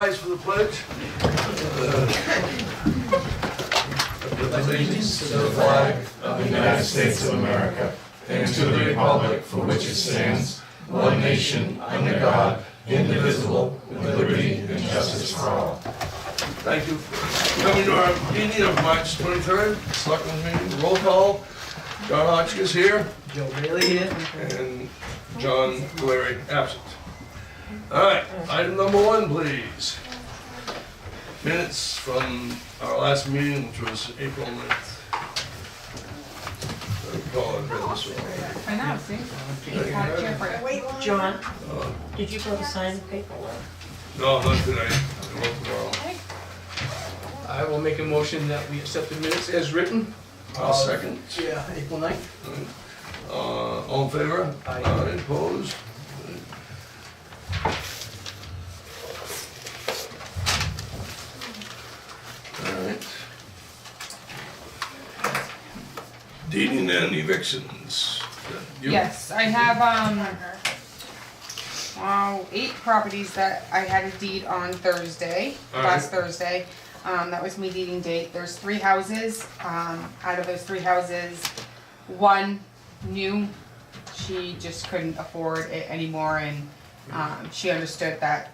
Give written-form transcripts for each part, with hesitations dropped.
Rise for the pledge. Allegiance to the flag of the United States of America and to the republic for which it stands, one nation, under God, indivisible, with liberty and justice for all. Thank you. Coming to our meeting of March 23rd, Selectmen's meeting, roll call. John Hotchkiss here. Joe Bailey here. And John Larry absent. All right, item number 1, please. Minutes from our last meeting, which was April 9th. I know, see? John, did you go to sign the paperwork? No, not today. I will tomorrow. I will make a motion that we accept the minutes as written. I'll second. Yeah, April 9th. All in favor? Aye. Opposed? All right. Deeding and evictions. You? Yes, I have, 8 properties that I had a deed on Thursday, last Thursday. That was my deeding date. There's 3 houses. Out of those 3 houses, 1 new. She just couldn't afford it anymore, and she understood that.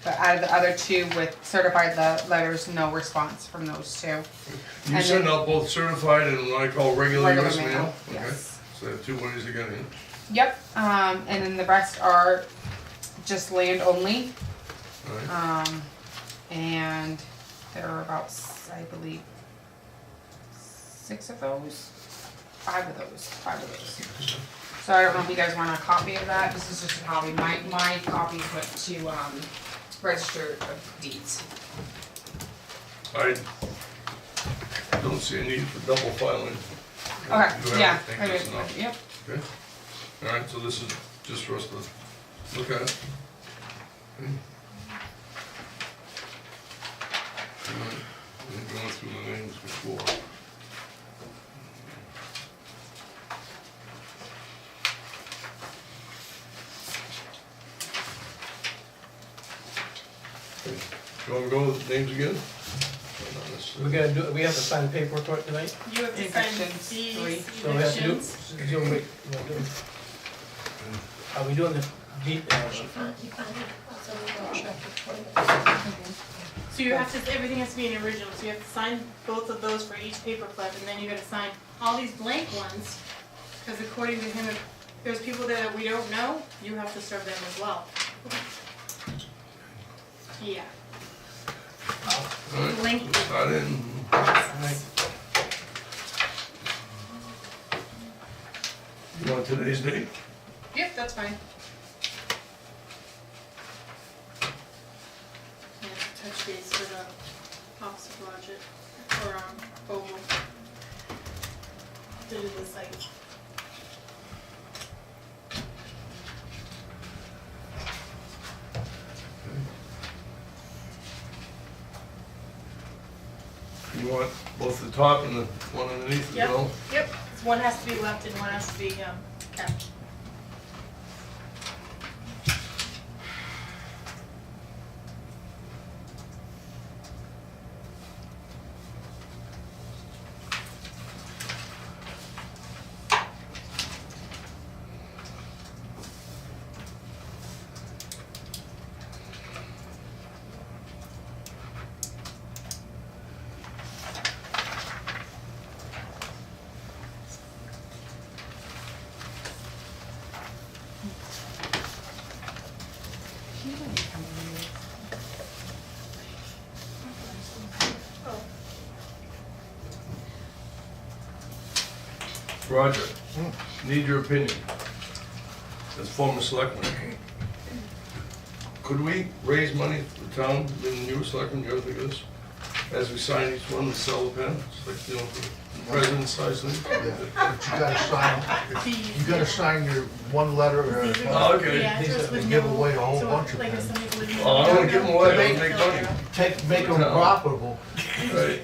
But out of the other 2 with certified letters, no response from those 2. You And send then- out both certified and what I call regular Regular US mail, mail? Okay. yes. So there are 2 ways to get in. Yep, and then the rest are just land only. All right. And there are about, I believe, 6 of those, 5 of those. So I don't know if you guys want a copy of that. This is just a copy. My copy went to Register of Deeds. I don't see a need for double filing. Okay, You have- yeah, think I that's did. enough? Yep. Okay. All right, so this is just for us to look at. Okay. All right, I'm going through the names before. Okay. You want to go with the names again? Or not necessarily? We're gonna do, we have to sign the paperwork for it tonight? You have to sign Evictions, these 3. So we have to do, evictions. so wait, you wanna do it? Are we doing the deed? So you have to, everything has to be in original, so you have to sign both of those for each paper clip, and then you gotta sign all these blank ones, because according to him, if there's people that we don't know, you have to serve them as well. Yeah. All right, Link. we'll start in. You want today's date? Yep, that's fine. Yeah, touch base for the officer budget, or, Oval. To do the site. You want both the top and the one underneath as Yep. well? Yep, one has to be left and one has to be, kept. Roger, need your opinion. As former selectman. Could we raise money for the town, then you were selectman, you ever think of this? As we sign each one, we sell the pen, it's like, you know, the president's size thing? Yeah, but you gotta sign your one letter or Oh, okay. Yeah, so it's with give no- away a whole so bunch of like if pens. somebody would- Oh, I don't wanna give them away, I wanna make money. make them profitable, Right.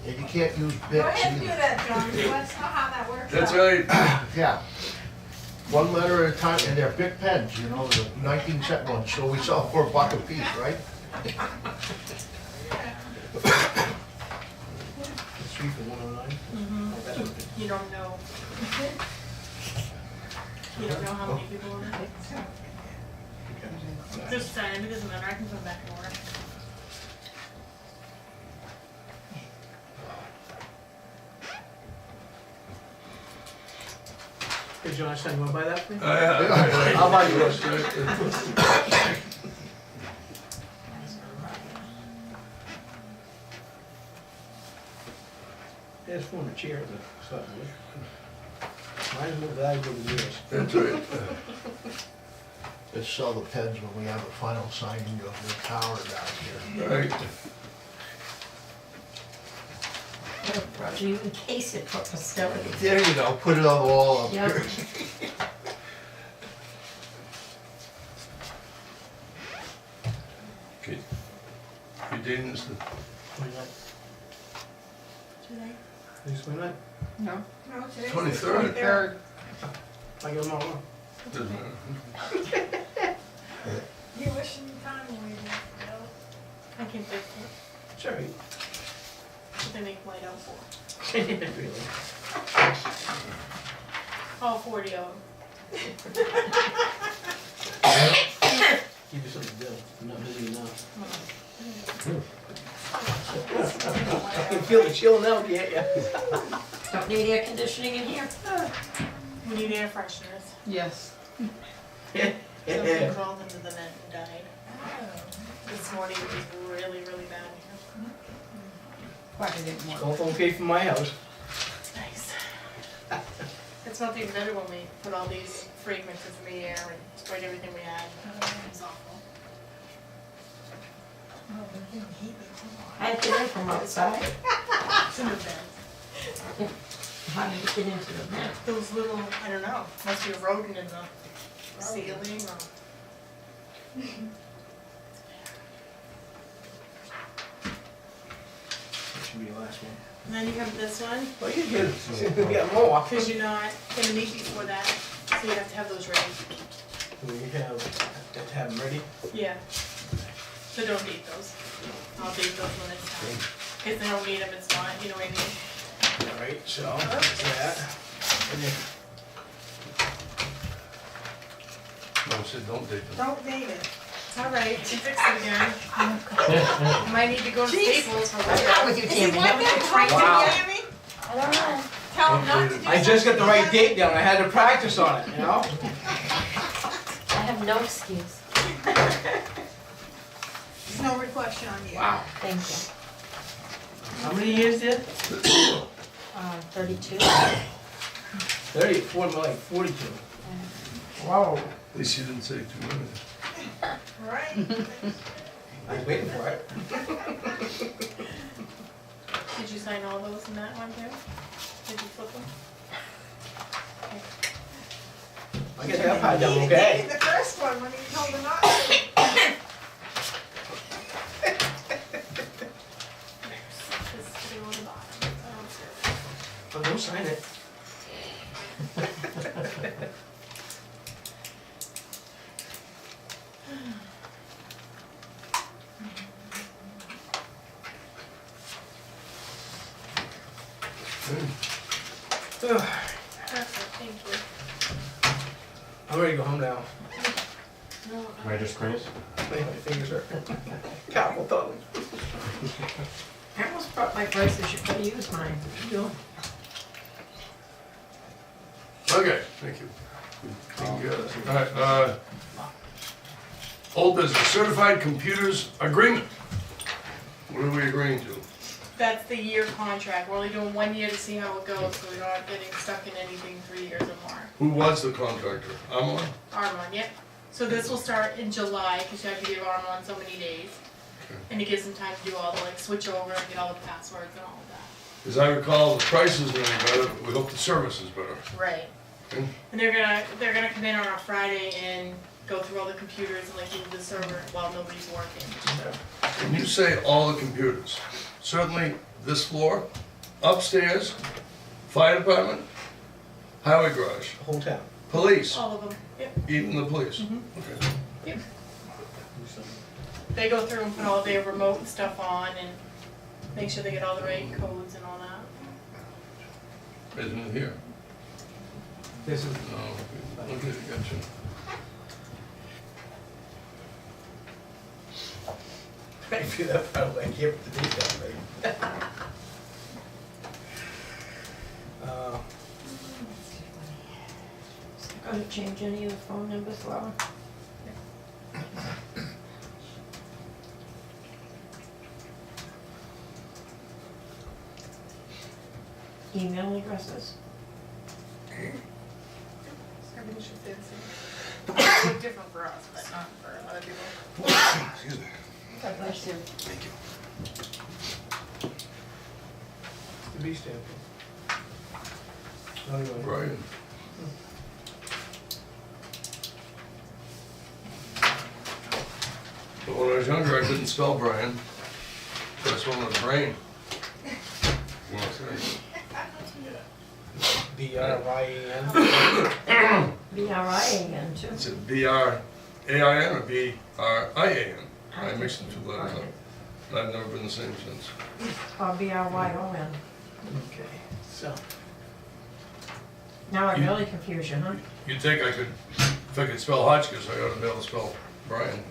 and you can't use Go bits ahead and do either. that, John, let's know how that works out. That's right. Yeah, one letter at a time, and they're big pens, you know, the 19-cent ones, so we sell for $1 a piece, right? 3 for 109? That's what it You don't know. You don't know how many people are there. is. Just sign it, doesn't matter, I can put it back in order. Hey, John, you wanna buy that for me? Yeah. I'll buy yours. There's one in the chair, but it's not good. Mine's more valuable than yours. That's right. Just sell the pens when we have a final signing of the tower down here. Right. Roger, you encase it for posterity. There you go, put it on the wall up Yep. here. Okay. You dating this? 29. Today? This 29? No, No, today's 23rd. third. I get them all wrong. Doesn't matter. You wishing you time away. I can fix it, It's all right. what they make white out for. Really. All 40 of them. Give you something to do. I'm not busy enough. I can feel the chill now, can't ya? Don't need air conditioning in here? We need air fresheners. Yes. Somebody crawled into the net and died. This morning it was really, really bad here. Glad it didn't work. Both okay for my house. Nice. It's not even better when we put all these fragrances in the air and sprayed everything we had. It was awful. I had to get in from outside. It's in the bed. How did it get into the vent? Those little, I don't know, must be a rodent in the ceiling or. That should be the last one. And then you have this one, Oh, you get, we got more. because you're not gonna meet before that, so you have to have those ready. We have to have them ready. Yeah. So don't date those. I'll date those when it's time. If they don't need them, it's not, you know what I mean? All right, so, that's that. And then, Mom said don't date them. Don't date it. It's all right, she fixed it again. You might need to go to Staples for What's wrong that. with you, Tammy? Haven't you tried Wow. I don't know. Tell them not to do I just got the right date down, I had to practice on it, you know? I have no excuse. There's no reflection on you. Wow. Thank you. How many years did? 32. 34, more like 42. Whoa. At least you didn't say too many. Right. I was waiting for it. Did you sign all those in that one too? Did you flip them? I got that part done, okay? The first one when he told her not to. Just to go to the bottom. Oh, don't sign it. Perfect, thank you. I'm ready to go home now. No, Writer's cramps? My fingers hurt. Carpal tunnel. I almost brought my braces. You could have used mine. What you doing? Okay, thank you. Taken care of that. All right, old business, certified computers agreement. What are we agreeing to? That's the year contract. We're only doing 1 year to see how it goes, so we're not getting stuck in anything 3 years or more. Who was the contractor? Amon? Armon, yep. So this will start in July, because you have to give Armon so many days. Okay. And it gives them time to do all the, like, switch over and get all the passwords and all of that. As I recall, the price isn't any better, but we hope the service is better. Right. Okay. And they're gonna come in on a Friday and go through all the computers and like move the server while nobody's working. When you say all the computers, certainly this floor, upstairs, fire department, highway garage, The whole town. Police, All of them, yep. even the police. Okay. They go through and put all their remote stuff on and make sure they get all the right codes and all that. Isn't it here? This is, No, okay, gotcha. I feel that probably, I can't put the date down, right? Gonna change any of the phone numbers, Laura? Email addresses? Everything should stay the same. It's different for us, but not for other people. Excuse me. God bless you. Thank you. The B stamp. Anyway. Brian. But when I was younger, I couldn't spell Brian. So I spelled it brain. You know what I'm saying? B-R-Y-A-N. B-R-I-A-N too. Is it B-R-A-I-N or B-R-I-A-N? I mixed the two letters up. And I've never been the same since. Or B-R-Y-O-N. Okay, so, Now I You- really confuse you, huh? You'd think I could, if I could spell Hotchkiss, I ought to be able to spell Brian.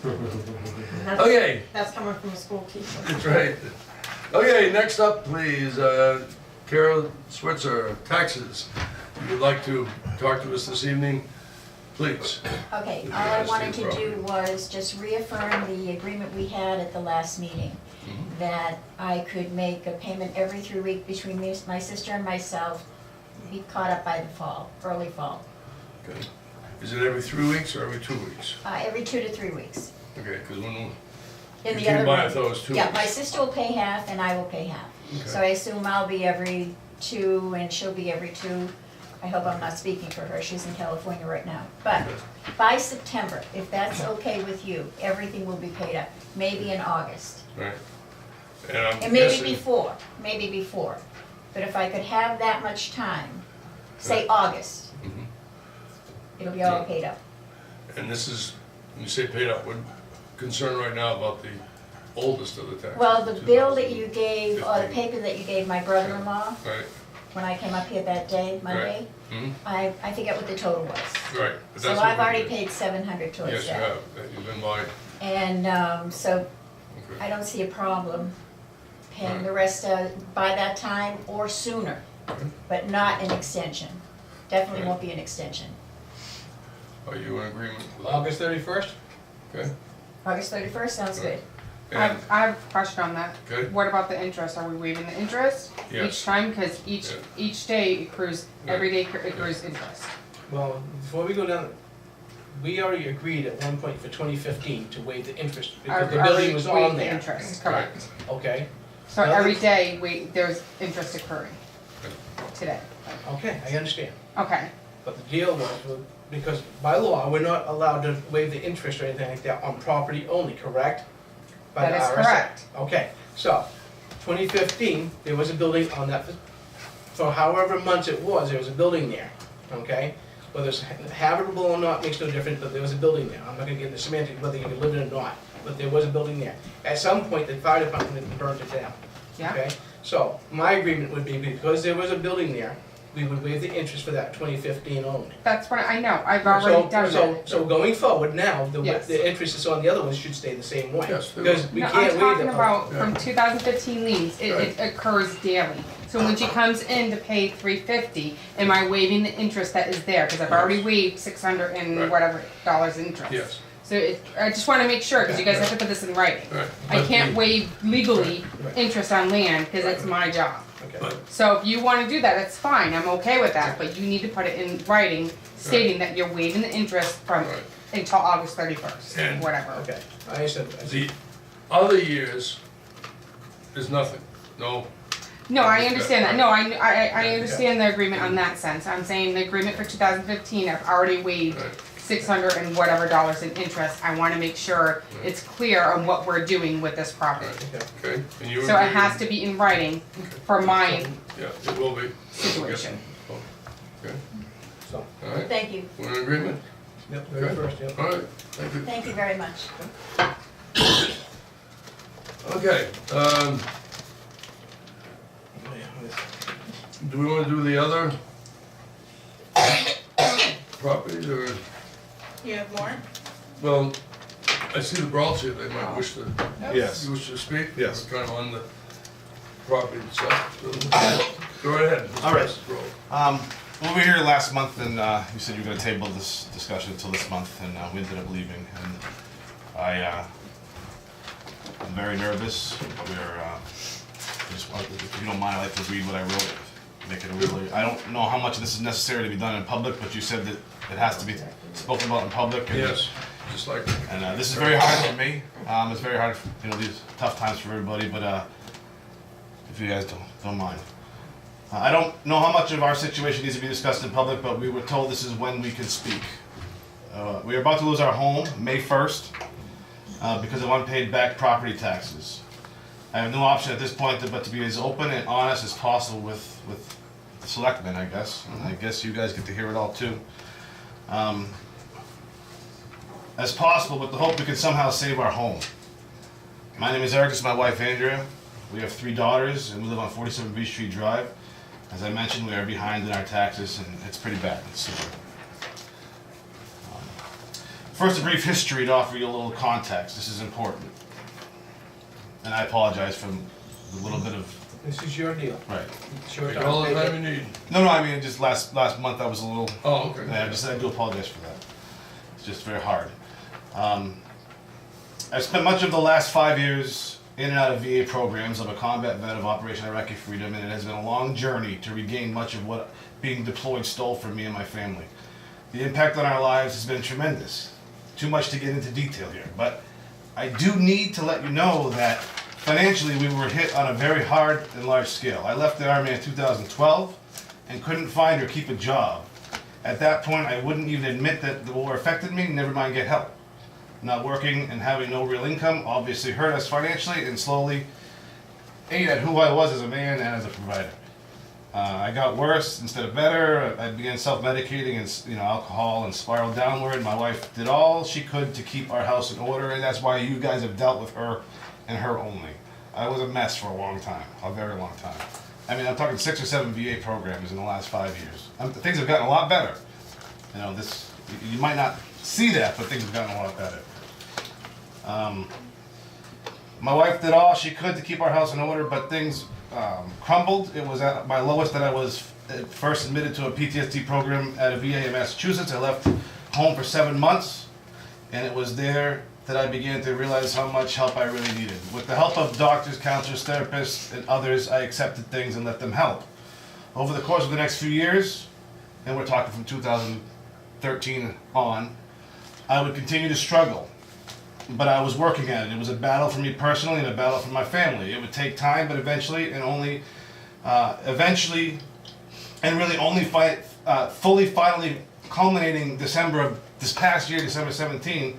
That's- Okay. That's coming from a school teacher. That's right. Okay, next up, please, Carol Switzer, taxes. If you'd like to talk to us this evening, please. Okay, With all I regards to wanted your to do property. was just reaffirm the agreement we had at the last meeting, Mhm. that I could make a payment every 3 weeks between me, my sister and myself, be caught up by the fall, early fall, Okay. Is it every 3 weeks or every 2 weeks? every 2 to 3 weeks. Okay, because when In you the came other by, I one- thought it was 2 Yeah, weeks. my sister will pay half and I will pay half. So I Okay. assume I'll be every 2 and she'll be every 2. I hope I'm not speaking for her, she's in California right now. But by September, if that's okay with you, everything will be paid up, maybe in August. Right. And I'm And maybe guessing, before. But if I could have that much time, say August, Mhm. it'll be all paid up. And this is, when you say paid up, we're concerned right now about the oldest of the taxes. Well, the bill that you gave, or the 2015. paper that you gave my brother-in-law, Right, when I came up here that day, Monday, mhm, I forget what the total was. right. But So that's what I've we're already doing. paid 700 towards Yes, you that. have, you've been by, And, so okay. I don't see a problem paying Right. the rest by that time or sooner, Okay. but not an extension. Definitely Right. won't be an extension. Are you in agreement with that? August 31st? Okay, August 31st sounds good. and, I have a question on that. Okay. What about the interest? Are we waiving the interest Yes. each time? Because Yeah. each day accrues, Right. every day accrues interest. Well, before we go down, we already agreed at one point for 2015 to waive the interest because the Are building we was waiving on the there, interest, correct. okay? So Now every let's- day, there's interest accruing today. Okay, I understand. Okay, But the deal was, because by law, we're not allowed to waive the interest or anything like that on property only, correct? By That the is RSA. correct. Okay, so, 2015, there was a building on that, for however months it was, there was a building there, okay? Whether it's habitable or not makes no difference, but there was a building there. I'm not gonna get into semantics whether you can live in it or not, but there was a building there. At some point, the fire department had burned it down. yeah. Okay, so my agreement would be, because there was a building there, we would waive the interest for that 2015 only. That's what I know. I've already done that. So going forward now, Yes. the interest that's on the other ones should stay the same way. Yes, they Because will. we No, can't I'm waive talking it. about Yeah. from 2015 liens, it occurs daily. So when she comes in to pay $350, am I waiving the interest that is there? Because I've already waived 600 and Right. whatever dollars interest. yes, So I just wanna make sure, because you guys have to put this in writing. right. I But can't the- waive legally Right. interest on land, because it's my job. Okay. But, So if you wanna do that, that's fine, I'm okay with that, but you need to put it in writing stating that you're waiving the interest from right. until August 31st, And- whatever. Okay, I understand. The other years, there's nothing, no, No, I understand that, no, I understand the agreement on that sense, I'm saying the agreement for 2015, I've already waived right, 600 and whatever dollars in interest, I wanna make sure it's clear on what we're doing with this property. right, Okay. okay? And you So it agree has with- to be in writing for my Yeah, it will be. situation. Okay. so, All right, Thank you, we're in agreement? yep, very Okay. first, yep. All right, thank you. thank you very much. Okay, do we wanna do the other properties, or, You have more? well, I see the Brawl here, they might wish to, Yes. you wish to speak? Yes. We're kind of on the property stuff, so, go right ahead. Mr. All right. Brawl. We were here last month, and you said you were gonna table this discussion until this month, and we ended up leaving, and I'm very nervous. If you don't mind, I'd like to read what I wrote, make it a really, I don't know how much of this is necessary to be done in public, but you said that it has to be spoken about in public. And, Yes, just like. And this is very hard for me. It's very hard, these tough times for everybody, but if you guys don't mind. I don't know how much of our situation needs to be discussed in public, but we were told this is when we can speak. We are about to lose our home, May 1st, because of unpaid back property taxes. I have no option at this point but to be as open and honest as possible with the selectmen, I guess. And I guess you guys get to hear it all too. As possible, with the hope we can somehow save our home. My name is Eric, this is my wife Andrea. We have 3 daughters and we live on 47 Beach Street Drive. As I mentioned, we are behind in our taxes and it's pretty bad. It's super. First, a brief history to offer you a little context. This is important. And I apologize for the little bit of... This is your deal. Right. It's your Take all the time. time you need. No, I mean, just last month I was a little... Oh, okay. I do apologize for that. It's just very hard. I've spent much of the last 5 years in and out of VA programs. I'm a combat vet of Operation Iraqi Freedom, and it has been a long journey to regain much of what being deployed stole from me and my family. The impact on our lives has been tremendous. Too much to get into detail here, but I do need to let you know that financially we were hit on a very hard and large scale. I left the Army in 2012 and couldn't find or keep a job. At that point, I wouldn't even admit that the war affected me, never mind get help. Not working and having no real income obviously hurt us financially and slowly ate at who I was as a man and as a provider. I got worse instead of better. I began self-medicating and alcohol and spiraled downward. My wife did all she could to keep our house in order, and that's why you guys have dealt with her and her only. I was a mess for a long time, a very long time. I mean, I'm talking 6 or 7 VA programs in the last 5 years. Things have gotten a lot better. You might not see that, but things have gotten a lot better. My wife did all she could to keep our house in order, but things crumbled. It was at my lowest that I was first admitted to a PTSD program at a VA in Massachusetts. I left home for 7 months, and it was there that I began to realize how much help I really needed. With the help of doctors, counselors, therapists, and others, I accepted things and let them help. Over the course of the next few years, and we're talking from 2013 on, I would continue to struggle. But I was working at it. It was a battle for me personally and a battle for my family. It would take time, but eventually, and really only fully finally culminating December of this past year, December 17,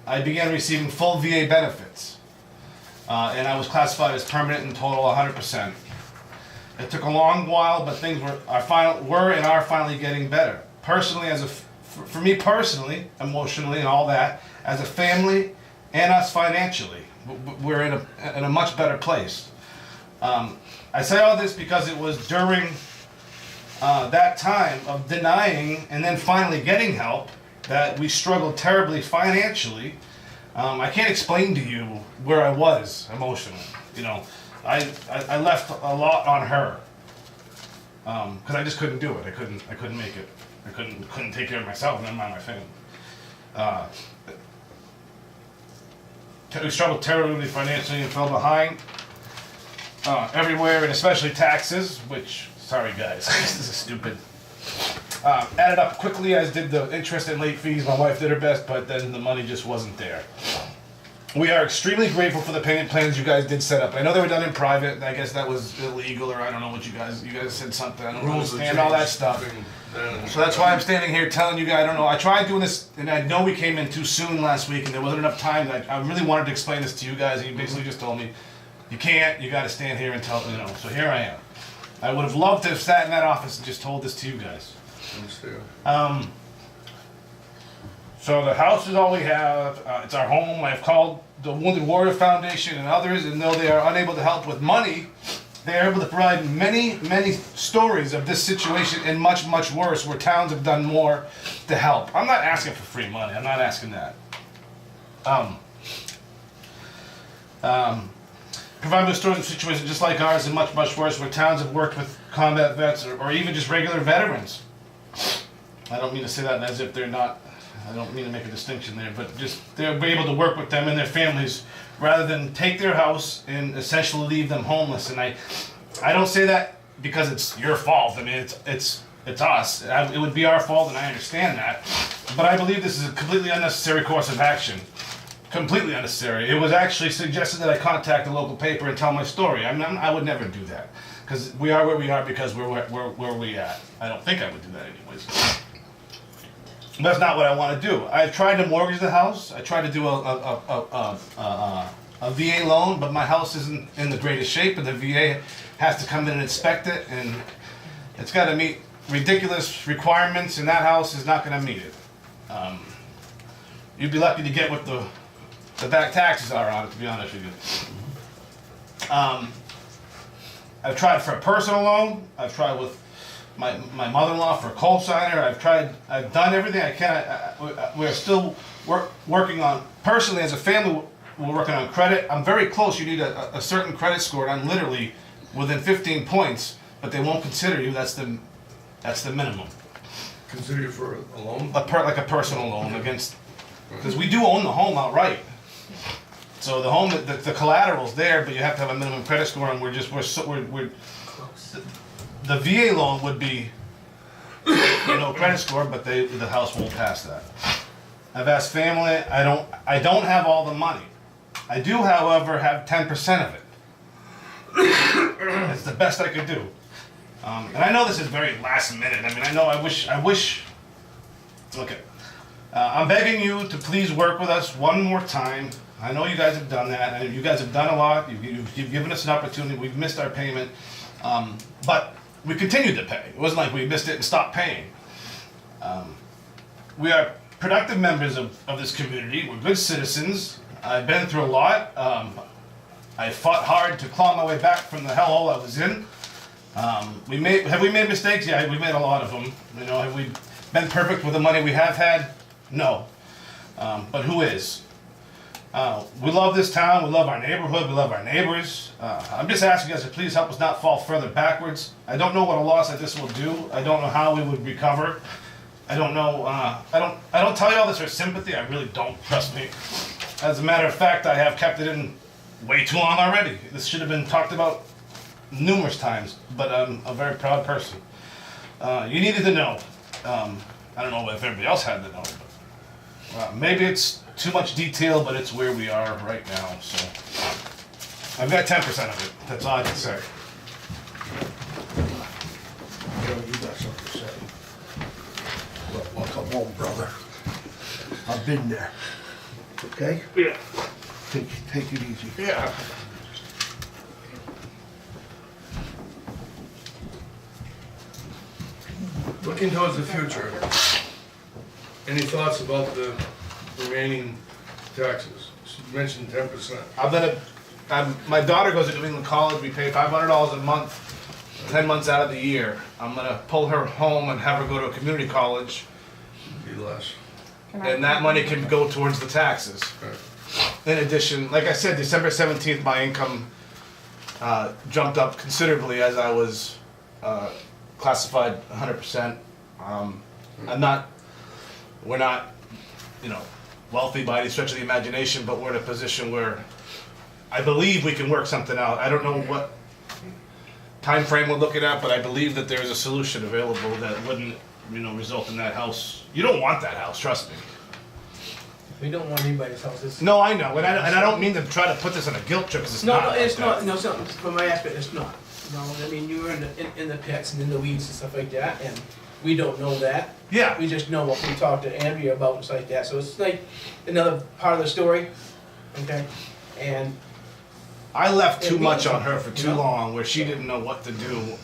I began receiving full VA benefits. And I was classified as permanent and total 100%. It took a long while, but things were and are finally getting better. Personally, for me personally, emotionally and all that, as a family and us financially, we're in a much better place. I say all this because it was during that time of denying and then finally getting help that we struggled terribly financially. I can't explain to you where I was emotionally. I left a lot on her because I just couldn't do it. I couldn't make it. I couldn't take care of myself and then mind my family. We struggled terribly financially and fell behind everywhere, and especially taxes, which, sorry guys, this is stupid. Added up quickly, as did the interest and late fees. My wife did her best, but then the money just wasn't there. We are extremely grateful for the payment plans you guys did set up. I know they were done in private, and I guess that was illegal, or I don't know what you guys said something. I don't understand all that stuff. So that's why I'm standing here telling you guys, I don't know. I tried doing this, and I know we came in too soon last week, and there wasn't enough time. I really wanted to explain this to you guys, and you basically just told me, you can't, you got to stand here and tell, so here I am. I would have loved to have sat in that office and just told this to you guys. Understand. So the house is all we have. It's our home. I've called the Wounded Warrior Foundation and others, and though they are unable to help with money, they are able to provide many, many stories of this situation and much, much worse, where towns have done more to help. I'm not asking for free money. I'm not asking that. Provide me stories of situations just like ours and much, much worse, where towns have worked with combat vets or even just regular veterans. I don't mean to say that as if they're not. I don't mean to make a distinction there, but just they're able to work with them and their families rather than take their house and essentially leave them homeless. And I don't say that because it's your fault. I mean, it's us. It would be our fault, and I understand that. But I believe this is a completely unnecessary course of action. Completely unnecessary. It was actually suggested that I contact the local paper and tell my story. I would never do that because we are where we are because we're where we at. I don't think I would do that anyways. That's not what I want to do. I've tried to mortgage the house. I tried to do a VA loan, but my house isn't in the greatest shape, and the VA has to come in and inspect it, and it's got to meet ridiculous requirements, and that house is not going to meet it. You'd be lucky to get what the back taxes are on it, to be honest with you. I've tried for a personal loan. I've tried with my mother-in-law for a co-signer. I've done everything I can. We're still working on, personally as a family, we're working on credit. I'm very close. You need a certain credit score, and I'm literally within 15 points, but they won't consider you. That's the minimum. Consider you for a loan? Like a personal loan against, because we do own the home outright. So the home, the collateral's there, but you have to have a minimum credit score, and we're the VA loan would be no credit score, but the house won't pass that. I've asked family. I don't have all the money. I do, however, have 10% of it. It's the best I could do. And I know this is very last minute. I mean, I wish. Okay. I'm begging you to please work with us one more time. I know you guys have done that, and you guys have done a lot. You've given us an opportunity. We've missed our payment, but we continued to pay. It wasn't like we missed it and stopped paying. We are productive members of this community. We're good citizens. I've been through a lot. I fought hard to claw my way back from the hellhole I was in. Have we made mistakes? Yeah, we made a lot of them. You know, have we been perfect with the money we have had? No. But who is? We love this town, we love our neighborhood, we love our neighbors. I'm just asking you guys to please help us not fall further backwards. I don't know what a loss like this will do. I don't know how we would recover. I don't know, I don't tell you all this for sympathy, I really don't, trust me. As a matter of fact, I have kept it in way too long already. This should have been talked about numerous times, but I'm a very proud person. You needed to know. I don't know if everybody else had to know, but maybe it's too much detail, but it's where we are right now, so. I've got 10% of it, that's all I can say. Joe, you got something to say? Well, come home, brother. I've been there. Okay? Yeah. Take it easy. Yeah. Looking towards the future, any thoughts about the remaining taxes? You mentioned 10%. My daughter goes to New England College, we pay $500 a month, 10 months out of the year. I'm gonna pull her home and have her go to a community college, Be less. and that money can go towards the taxes. Right. In addition, like I said, December 17th, my income jumped up considerably as I was classified 100%. We're not, wealthy by any stretch of the imagination, but we're in a position where I believe we can work something out. I don't know what time frame we're looking at, but I believe that there's a solution available that wouldn't, result in that house. You don't want that house, trust me. We don't want anybody's houses. No, I know, and I don't mean to try to put this on a guilt trip, because it's No, not. no, like it's that. not, no, so, from my aspect, it's not. I mean, you were in the pits and in the weeds and stuff like that, and we don't know that. Yeah. We just know what we talked to Andrea about and stuff like that, so it's like another part of the story, okay? And I left too And much we- on her for too you know? long, where she didn't know what to do.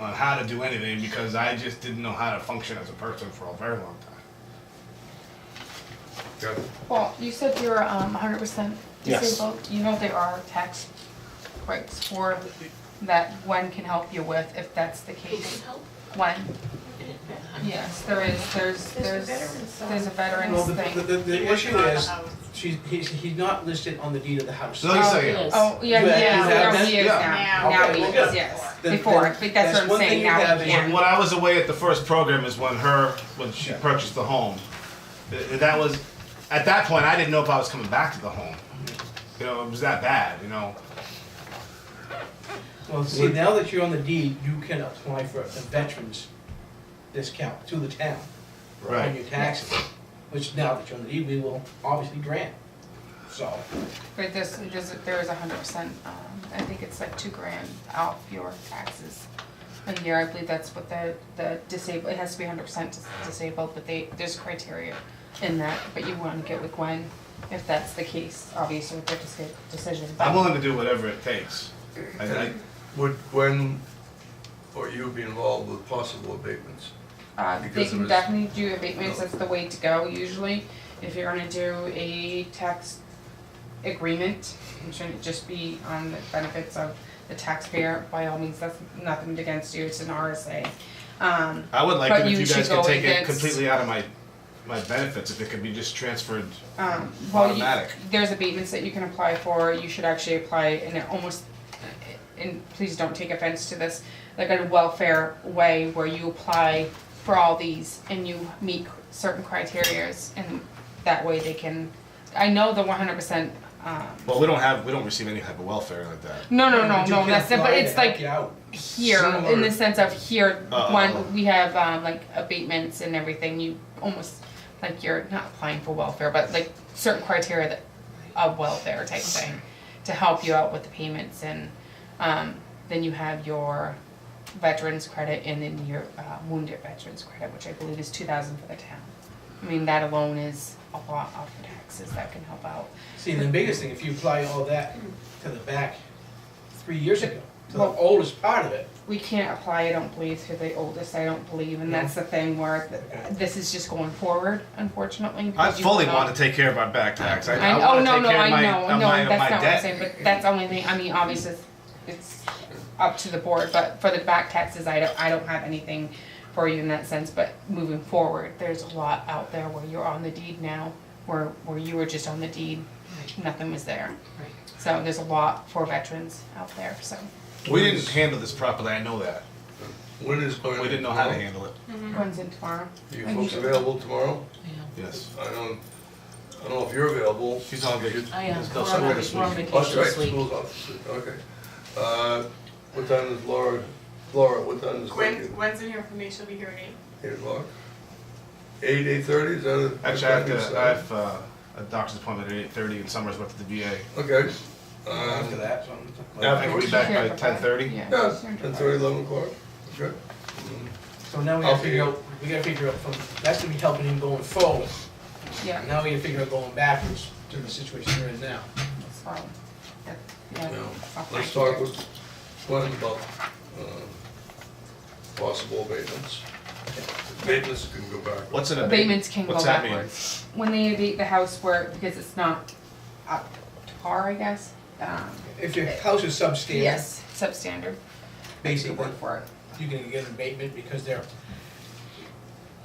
on how to do anything because I just didn't know how to function as a person for a very long time. Got it. Well, you said you're 100% Yes. disabled. You know there are tax breaks for that Gwen can help you with if that's the case. Gwen. Yes, there is. There's a veterans Well, thing. the issue is, he's not listed on the deed of the house. So you say, Oh, yeah, You yeah, have now he is Yeah. now. Okay, Now he well, is, good. yes. Then- Before, then but that's that's what I'm one thing saying, you now have he is can. when I was away at the first program is when she purchased the home. That was, at that point, I didn't know if I was coming back to the home. You know, it was that bad, you know. Well, see, now that you're on the deed, you can apply for a veteran's discount to the town on your taxes, which now that you're on the deed, we will obviously grant. So, But there is 100%, I think it's like $2,000 off your taxes a year. I believe that's what the disabled, it has to be 100% disabled, but there's criteria in that. But you want to get with Gwen if that's the case, obviously with their decision. I'm willing to do whatever it takes. Would Gwen or you be involved with possible abatements? They Because can it was- definitely do abatements, that's the way to go usually. If you're gonna do a tax agreement, it shouldn't just be on the benefits of the taxpayer, by all means, that's nothing against you, it's an RSA. I would like But it if you you should guys go could take it against- completely out of my benefits, if it could be just transferred Well, automatic. there's abatements that you can apply for, you should actually apply, and it almost, and please don't take offense to this, like a welfare way where you apply for all these and you meet certain criterias, and that way they can, I know the 100%, Well, we don't receive any type of welfare like that. no, but you can that's it, but apply it's to help like you out. here, Similar- in the sense of here, Oh. one, we have, like abatements and everything, you almost, like you're not applying for welfare, but like certain criteria that, of welfare type thing, to help you out with the payments, and, then you have your veterans credit and then your, wounded veterans credit, which I believe is 2,000 for the town. I mean, that alone is a lot off the taxes, that can help out. See, the biggest thing, if you apply all that to the back 3 years ago, to the Well- oldest part of it, We can't apply, I don't believe, to the oldest, I don't believe, and that's the thing where this is just going forward, unfortunately. I because you fully cannot- want to take care of our back tax. I Oh, want to no, take no, care I of my, know, of no, my, that's of not my what I'm debt. saying, but that's the only thing, I mean, obviously, it's up to the board, but for the back taxes, I don't have anything for you in that sense, but moving forward, there's a lot out there where you're on the deed now, where you were just on the deed, nothing was there. Right. So there's a lot for veterans out there, so. We didn't handle this properly, I know that. When is Gwen? We didn't know how to handle it. When's in tomorrow? Are you folks available tomorrow? Yes. I don't know if you're available. She's all good. I am. There's no We're somewhere on this we're on week. Oh, that's vacation right, this week. school's off this week, okay. What time is Laura, what time is Gwen? Gwen's in here for me, she'll be here at 8. 8 o'clock? 8:30, is that a? Actually, I have a doctor's appointment at 8:30 in Somersworth at the VA. Okay. after that, so. I can be back by Sure, 10:30. Yeah. Yeah, sure. 10:30, 11 o'clock, okay. So now we I'll gotta figure be- out, we gotta figure out from, that's gonna be helping him going forward. Yeah, Now we gotta figure out going backwards to the situation we're in now. that's fine. Yeah, Now, I'll let's find talk you. with Gwen about possible abatements. Abatements can go back. What's an abatement? Abatements can go What's that mean? backwards. When they abate the house where, because it's not up to par, I guess, If your house is substandard, yes, substandard, basically, word for it. you can get an abatement because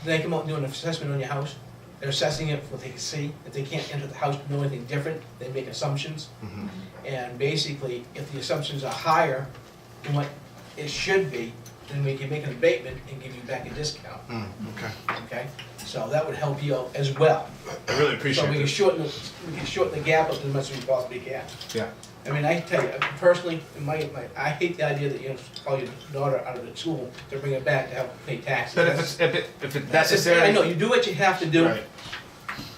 they come out and do an assessment on your house. They're assessing it for what they can see. If they can't enter the house to know anything different, they make assumptions. Mhm. And basically, if the assumptions are higher than what it should be, then we can make an abatement and give you back a discount, Okay. okay? So that would help you out as well. I really So appreciate we can this. shorten the gap up as much as we possibly can. Yeah. I mean, I can tell you, personally, I hate the idea that you have to call your daughter out of the school to bring her back to help pay taxes. But if it's necessary. I know, you do what you have to do, Right.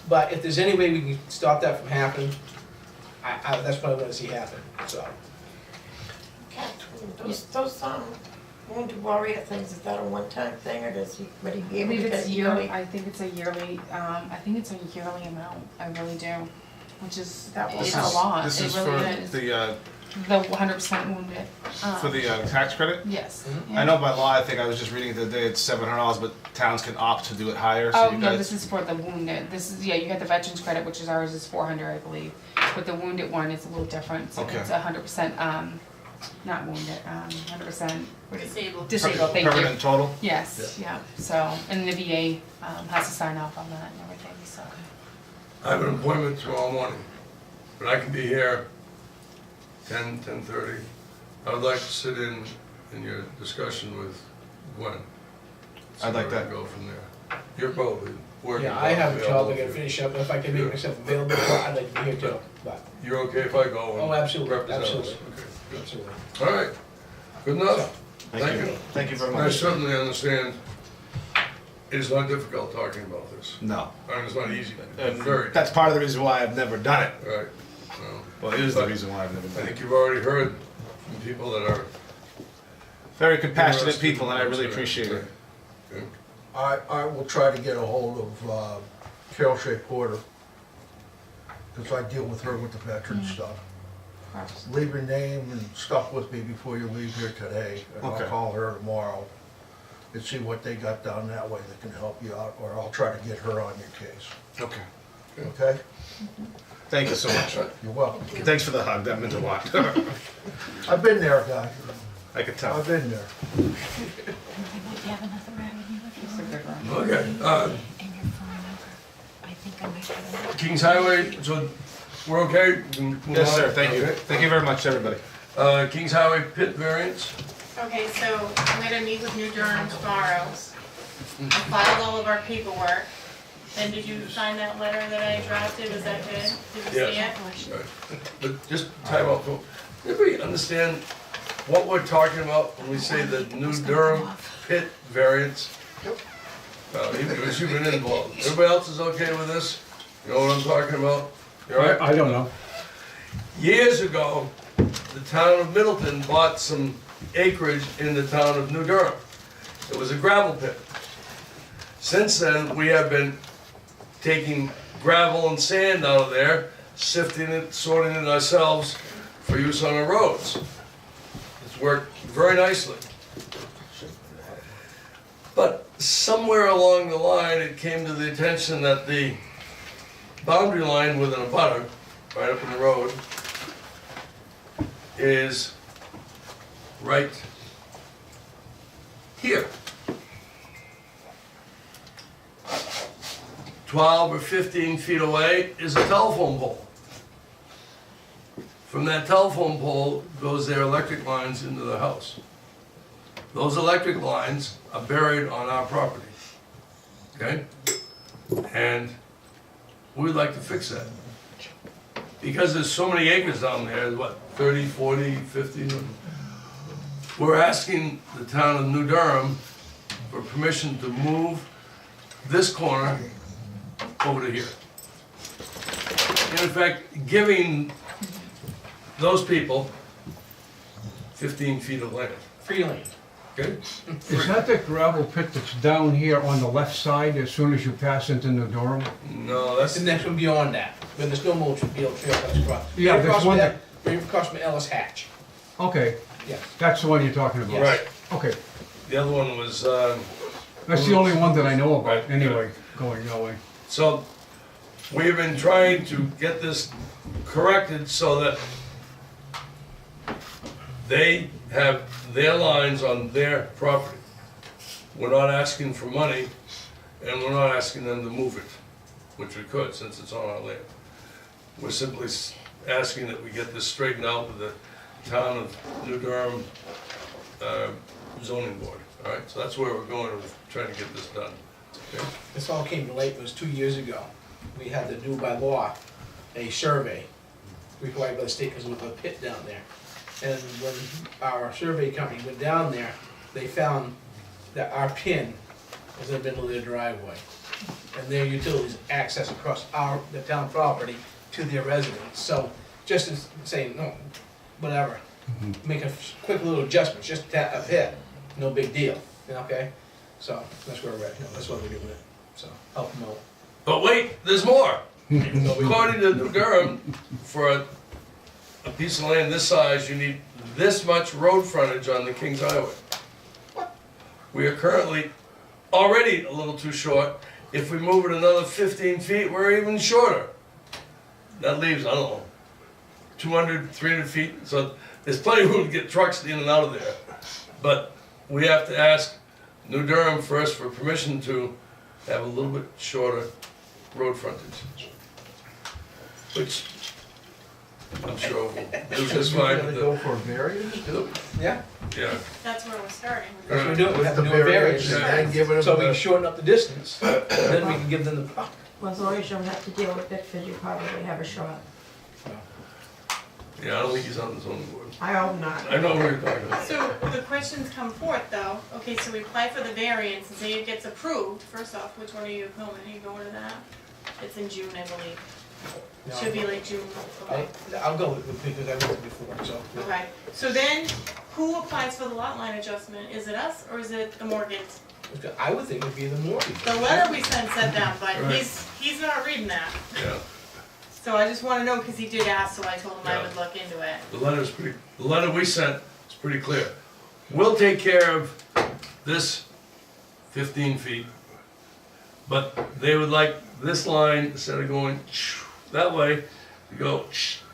but if there's any way we can stop that from happening, that's what I wanna see happen, so. Those wounded warrior things, is that a one-time thing, or does he, would he be I able to believe get it's it yearly, yearly? I think it's a yearly, amount, I really do, which is, That will it's help. a lot, This it is really for is. the The 100% wounded. For the tax credit? Yes. I know by law, I think I was just reading it the other day, it's $700, but towns can opt to do it higher, so Oh, you no, guys. this is for the wounded. This is, yeah, you get the veterans credit, which is ours is 400, I believe. But the wounded one is a little different, so Okay. it's 100%, not wounded, 100%. Disabled. Disabled, thank you. Permanent total? Yes, yeah, so, and the VA, has to sign off on that and everything, so. I have an appointment tomorrow morning, but I can be here 10:30. I would like to sit in your discussion with Gwen. I'd like See where that. we Go from there. You're probably working. Yeah, I have a job I gotta available. finish up, if I can make myself available, I'd like to be here too, but, You're okay if I go and oh, absolutely, represent us? absolutely, Okay, good. absolutely. All right, good enough. Thank you. Thank you very I much. certainly understand it is not difficult talking about this. No. I mean, it's not easy, And it's very, that's part of the reason why I've never done it. right. No. Well, it is the reason why I've never I done it. think you've already heard from people that are. Very compassionate interested people, and I in really what's appreciate it. Okay. I will try to get a hold of Carol Shea Porter, because I deal with her with the veteran stuff. Leave your name and stuff with me before you leave here today, and I'll Okay. call her tomorrow and see what they got done that way that can help you out, or I'll try to get her on your case, Okay. okay? Thank you so much. You're welcome. Thanks for the hug, that meant a lot. I've been there, guy, I could tell. I've been there. I might have another avenue if you It's a want. good one. Okay, And your phone number. I think I might have another. Kings Highway, so we're okay? We can move Yes, on? sir, thank you. Okay. Thank you very much, everybody. Kings Highway pit variance, Okay, so I'm gonna meet with New Durham tomorrow. I filed all of our paperwork. And did you sign that letter that I drafted? Was that good? Did you see Yes. it? right. But just time out, does everybody understand what we're talking about when we say the New Durham pit variance? Because you've been involved. Everybody else is okay with this? You know what I'm talking about? You all right? I don't know. Years ago, the town of Middleton bought some acreage in the town of New Durham. It was a gravel pit. Since then, we have been taking gravel and sand out of there, sifting it, sorting it ourselves for use on our roads. It's worked very nicely. But somewhere along the line, it came to the attention that the boundary line within a butter, right up in the road, is right here. 12 or 15 feet away is a telephone pole. From that telephone pole goes their electric lines into the house. Those electric lines are buried on our property, okay? And we'd like to fix that. Because there's so many acres down there, what, 30, 40, 50? We're asking the town of New Durham for permission to move this corner over to here. In effect, giving those people 15 feet of land, Free land. okay? Is that the gravel pit that's down here on the left side as soon as you pass into New Durham? No, That's that's, the next one beyond that, when there's no more trail cuts across. Yeah, Right there's across one from right across from Ellis Hatch, Okay, yes. that's the one you're talking about? right. Okay, The other one was, that's the only one that I know Right, about, anyway, going that way. so we've been trying to get this corrected so that they have their lines on their property. We're not asking for money, and we're not asking them to move it, which we could, since it's on our land. We're simply asking that we get this straightened out with the town of New Durham zoning board, all right? So that's where we're going with trying to get this done, okay? This all came to light, it was 2 years ago. We had to do by law a survey required by the state because there was a pit down there. And when our survey company went down there, they found that our pin was in the middle of their driveway. And their utilities access across the town property to their residence. So just as saying, no, whatever, make a quick little adjustment, just a pit, no big deal, okay? So that's where we're at, that's why we're doing it, so help them out. But wait, there's more. So we- According to New Durham, for a a piece of land this size, you need this much road frontage on the Kings Highway. We are currently already a little too short. If we move it another 15 feet, we're even shorter. That leaves, I don't know, 200, 300 feet, so there's plenty of room to get trucks in and out of there. But we have to ask New Durham first for permission to have a little bit shorter road frontage. Which I'm sure we'll do just fine Gonna with go the, for a variance too? Yeah, yeah. That's where we're starting. that's what we do, we have to The do a variance, and give it so we a, can shorten up the distance, then we can give them the, Well, as long as you don't have to deal with it, because you probably have a shot. Yeah, I don't think he's on the zoning board. I hope not. I know what you're talking about. So the questions come forth though, okay, so we apply for the variance and say it gets approved, first off, which one are you going, are you going to that? It's in June, I believe, should be like June, okay. I'll go with, because I went it before, so. Okay, so then, who applies for the lot line adjustment, is it us or is it the Morgans? I would think it'd be the mortgage. The letter we sent said that, but Right. he's not reading that, Yeah, so I just wanna know, cause he did ask, so I told him I Yeah. would look into it. the letter we sent is pretty clear. We'll take care of this 15 feet, but they would like this line, instead of going that way, to go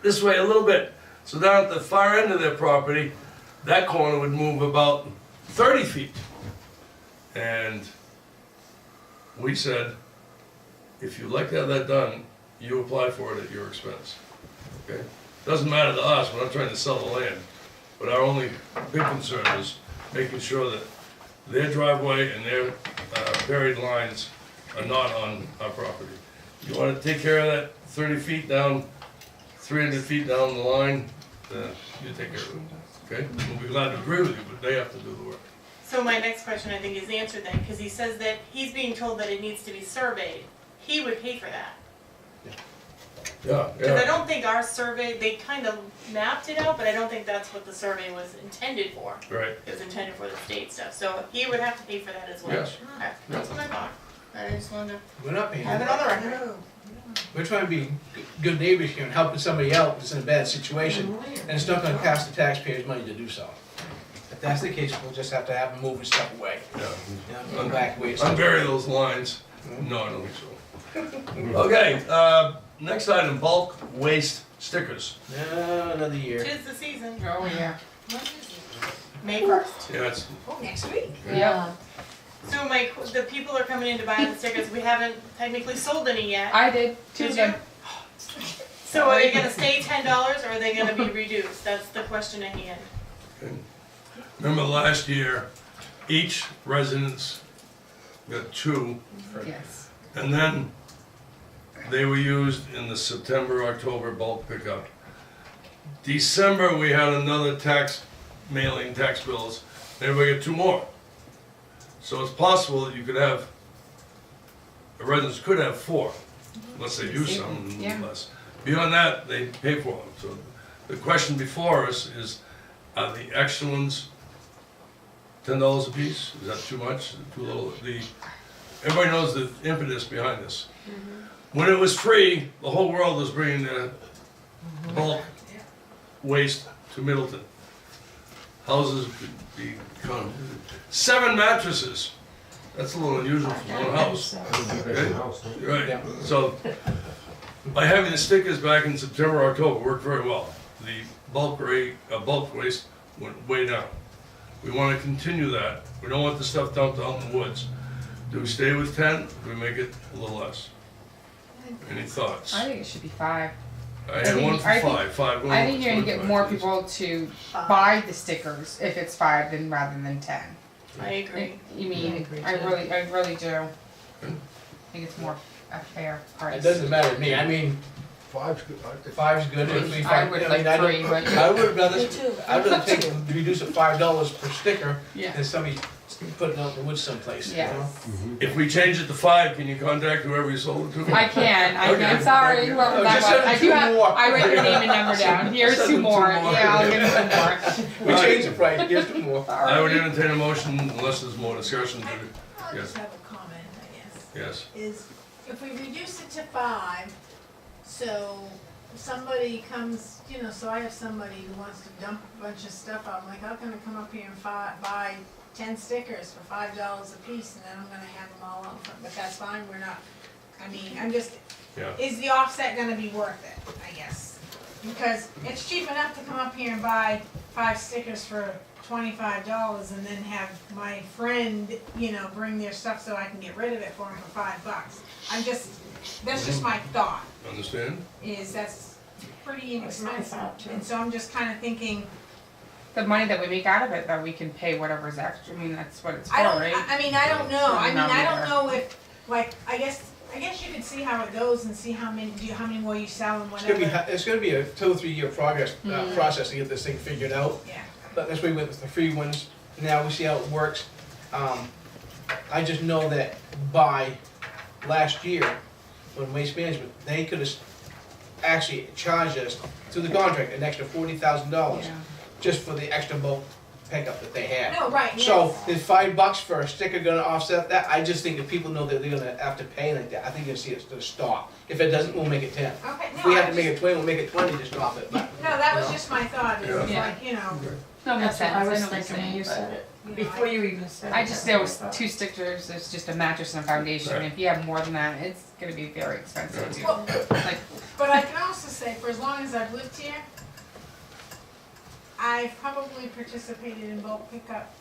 this way a little bit. So down at the far end of their property, that corner would move about 30 feet. And we said, if you'd like to have that done, you apply for it at your expense, okay? Doesn't matter to us, we're not trying to sell the land, but our only big concern is making sure that their driveway and their buried lines are not on our property. You wanna take care of that 30 feet down, 300 feet down the line, you take care of it, okay? We'll be glad to agree with you, but they have to do the work. So my next question I think is answered then, cause he says that he's being told that it needs to be surveyed, he would pay for that. Yeah, Cause I yeah, don't think our survey, they kind of mapped it out, but I don't think that's what the survey was intended for. right. It was intended for the state stuff, so he would have to pay for that as well. Yes. Okay, that's what I thought. I just wanted We're not to paying. have it on the record. We're trying to be good neighbors here and helping somebody out that's in a bad situation, and it's not gonna cost the taxpayers money to do so. If that's the case, we'll just have to have them moving stuff away, Yeah. you know, go back ways. Unbury those lines. No, I don't think so. Okay, next item, bulk waste stickers. Another year. Tis the season, Oh, yeah. May 1st. Yeah, it's, Oh, next week. Yeah. So Mike, the people are coming in to buy the stickers, we haven't technically sold any yet. I did, two Did of you? them. So are they gonna stay $10 or are they gonna be reduced? That's the question at hand. remember last year, each residence got 2, Yes. and then they were used in the September, October bulk pickup. December, we had another tax mailing, tax bills, everybody got 2 more. So it's possible that you could have, a residence could have 4, unless they use some and Yeah. less. Beyond that, they pay for them. So the question before us is, are the extra ones $10 a piece? Is that too much, too little? Everybody knows the impetus behind this. When it was free, the whole world was bringing their bulk waste to Middleton. Houses could be, 7 mattresses. That's a little unusual for one house. Okay? Right, Yeah. so by having the stickers back in September, October, worked very well. The bulk rate, bulk waste went way down. We wanna continue that. We don't want the stuff dumped out in the woods. Do we stay with 10? Do we make it a little less? Any thoughts? I think it should be 5. I had one for I think- 5 going. I think you're gonna get 25, more please. people to buy the stickers if it's 5 than rather than 10. I agree. You mean, I really do. I think it's more a fair price. It doesn't matter to me, I mean, 5's good, I think. 5's good, if we I find, would I like mean, I 3, don't, but I would rather, Me too. I'd rather take and reduce it $5 per sticker yeah. than somebody putting it out in the woods someplace, you Yes. know? If we change it to 5, can you contact whoever you sold it to? I can, Okay. sorry, whoever Oh, that just was. send I them do 2 have, more. I wrote your name and number down. Here's Send 2 them 2 more. more. Yeah, I'll give you 2 more. We changed the price, here's 2 more. I would entertain a motion unless there's more discussion. I'll Yes. just have a comment, I guess, Yes, is if we reduce it to 5, so somebody comes, you know, so I have somebody who wants to dump a bunch of stuff out, I'm like, how can I come up here and buy 10 stickers for $5 a piece, and then I'm gonna have them all out front, but that's fine, we're not, I mean, I'm just, Yeah. is the offset gonna be worth it, I guess? Because it's cheap enough to come up here and buy 5 stickers for $25 and then have my friend, you know, bring their stuff so I can get rid of it for them for $5. That's just my thought, Understand? is that's pretty That's my inexpensive. thought, too. And so I'm just kinda thinking, The money that we make out of it, that we can pay whatever's extra, I mean, that's what it's for, I don't, right? I mean, I don't know, I mean, Not I don't either. know if, like, I guess you could see how it goes and see how many more you sell and whatever. It's gonna be a 2 or 3 year process to get this thing figured out. Yeah, But that's why we went with the free ones. Now we see how it works. I just know that by last year, when Waste Management, they could have actually charged us through the contract an extra $40,000 Yeah. just for the extra bulk pickup that they had. no, right, yes. So is $5 for a sticker gonna offset that? I just think if people know that they're gonna have to pay like that, I think you'll see it's gonna stop. If it doesn't, we'll make it 10. Okay, If no, we I have to make just, it 20, we'll make it 20 to stop it. But no, that was you know. just my thought, is Yeah. like, you know, No, makes That's what sense, I I was know what you're thinking when saying, you but- said it, you know, before you even said it. I just, that's there what was I thought. 2 stickers, there's just a mattress and a foundation, Right. if you have more than that, it's gonna be very expensive too. Well, Like, but I can also say, for as long as I've lived here, I've probably participated in bulk pickup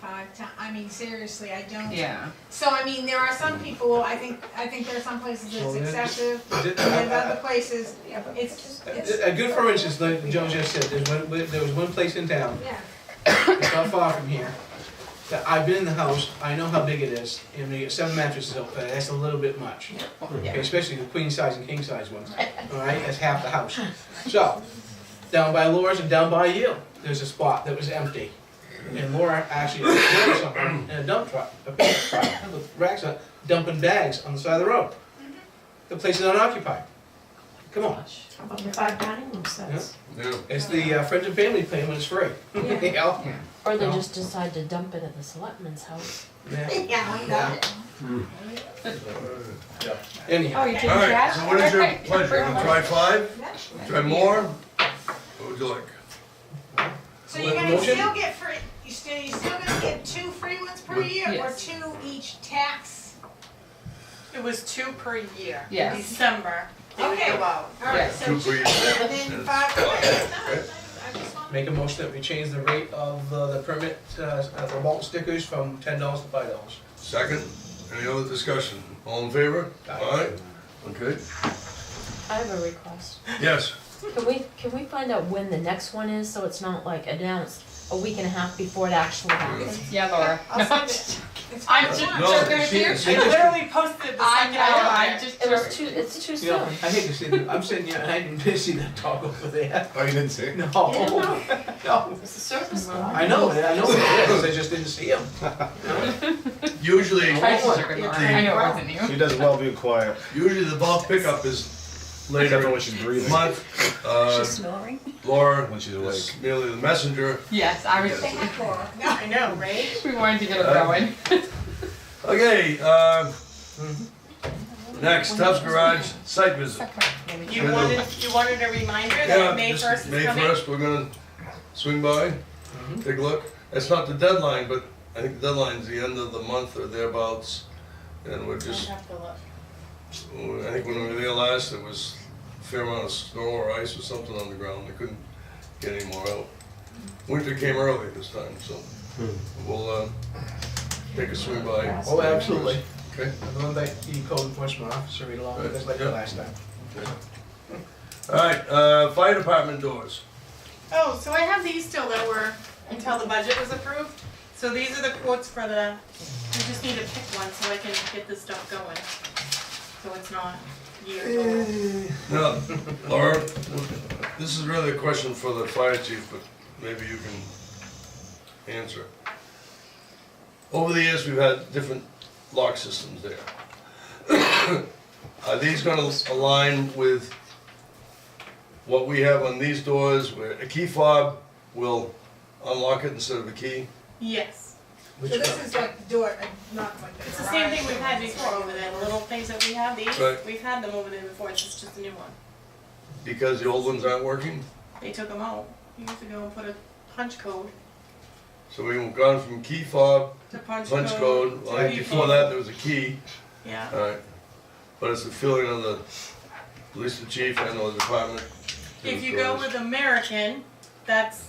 5 times. I mean, seriously, I don't. yeah, So I mean, there are some people. I think there are some places it's excessive, and other places it's A good for instance, like Joe just said, there was one place in town, yeah. it's not far from here, that I've been in the house, I know how big it is, and we get 7 mattresses up there, that's a little bit much. Okay, especially the queen size and king size ones, alright, that's half the house. So, down by Laura's and down by you, there's a spot that was empty. And Laura actually did something in a dump truck, a pickup truck, with racks on, dumping bags on the side of the road. The place is unoccupied. Come on. How about the 5 dining room sets? Yeah. It's the friends and family plan when it's free. Yeah. You know? Or they No. just decide to dump it at the selectman's house. Yeah. Yeah, I got it. Anyhow, oh, you taking All right, trash? so what is your pleasure? You wanna try 5? Try more? What would you like? So you're gonna Motion? still get free. You're still gonna get 2 free ones per year, Yes. or 2 each tax. It was 2 per year. Yes. December, they would Okay. go out. All right, Yes. so 2 for each. and then 5. Okay. I just want. make a motion that we change the rate of the permit, for bulk stickers from $10 to $5. Second? Any other discussion? All in favor? Aye. Okay. I have a request. Yes. Can we find out when the next one is, so it's not like announced a week and a half before it actually happens? Yeah, Laura. I'll send it. It's I'm fine. just No, joking with she- you. she I just- literally posted the I second know, I I got just. It's too You know, soon. I hate to see that, I'm sitting here and I didn't see that dog over there. Oh, you didn't see it? No. didn't know? No. It's a surface dog. I know it is, I just didn't see him. Usually, I just took it, Laura. I know it wasn't you. She does well being quiet. usually the bulk pickup is Except for later when she's breathing. month. She's snoring. Laura When she's is awake. merely the messenger. Yes, I was, I know, right? we wanted to get it going. Okay, next, Tubbs Garage site visit. You wanted a reminder Yeah, that May just 1st is May coming? 1st, we're gonna swing by, take a look. It's not the deadline, but I think the deadline's the end of the month or thereabouts. And we're I'll just, have to look. I think when we were there last, there was a fair amount of snow or ice or something on the ground. We couldn't get any more out. Winter came early this time, so we'll take a swing by. Oh, absolutely. Okay, I'm going back to the code enforcement officer, read along with this like the Yeah. last time. all right, fire department doors. Oh, so I have these still that were until the budget was approved. So these are the quotes for the, I just need to pick one so I can get this stuff going. So it's not years old. Now, Laura, this is really a question for the fire chief, but maybe you can answer. Over the years, we've had different lock systems there. Are these gonna align with what we have on these doors, where a key fob will unlock it instead of a key? Yes. So this is like the door, not like the It's the same garage thing we've had doors. before over there, the little things that we have, these, Right. we've had them over there before, it's just a new one. Because the old ones aren't working? They took them out. You used to go and put a punch code So we've gone from key fob, to punch punch code, to like key before fob. that there was a key, Yeah. alright. But it's the feeling of the, at least the chief and the department. If you go with American, that's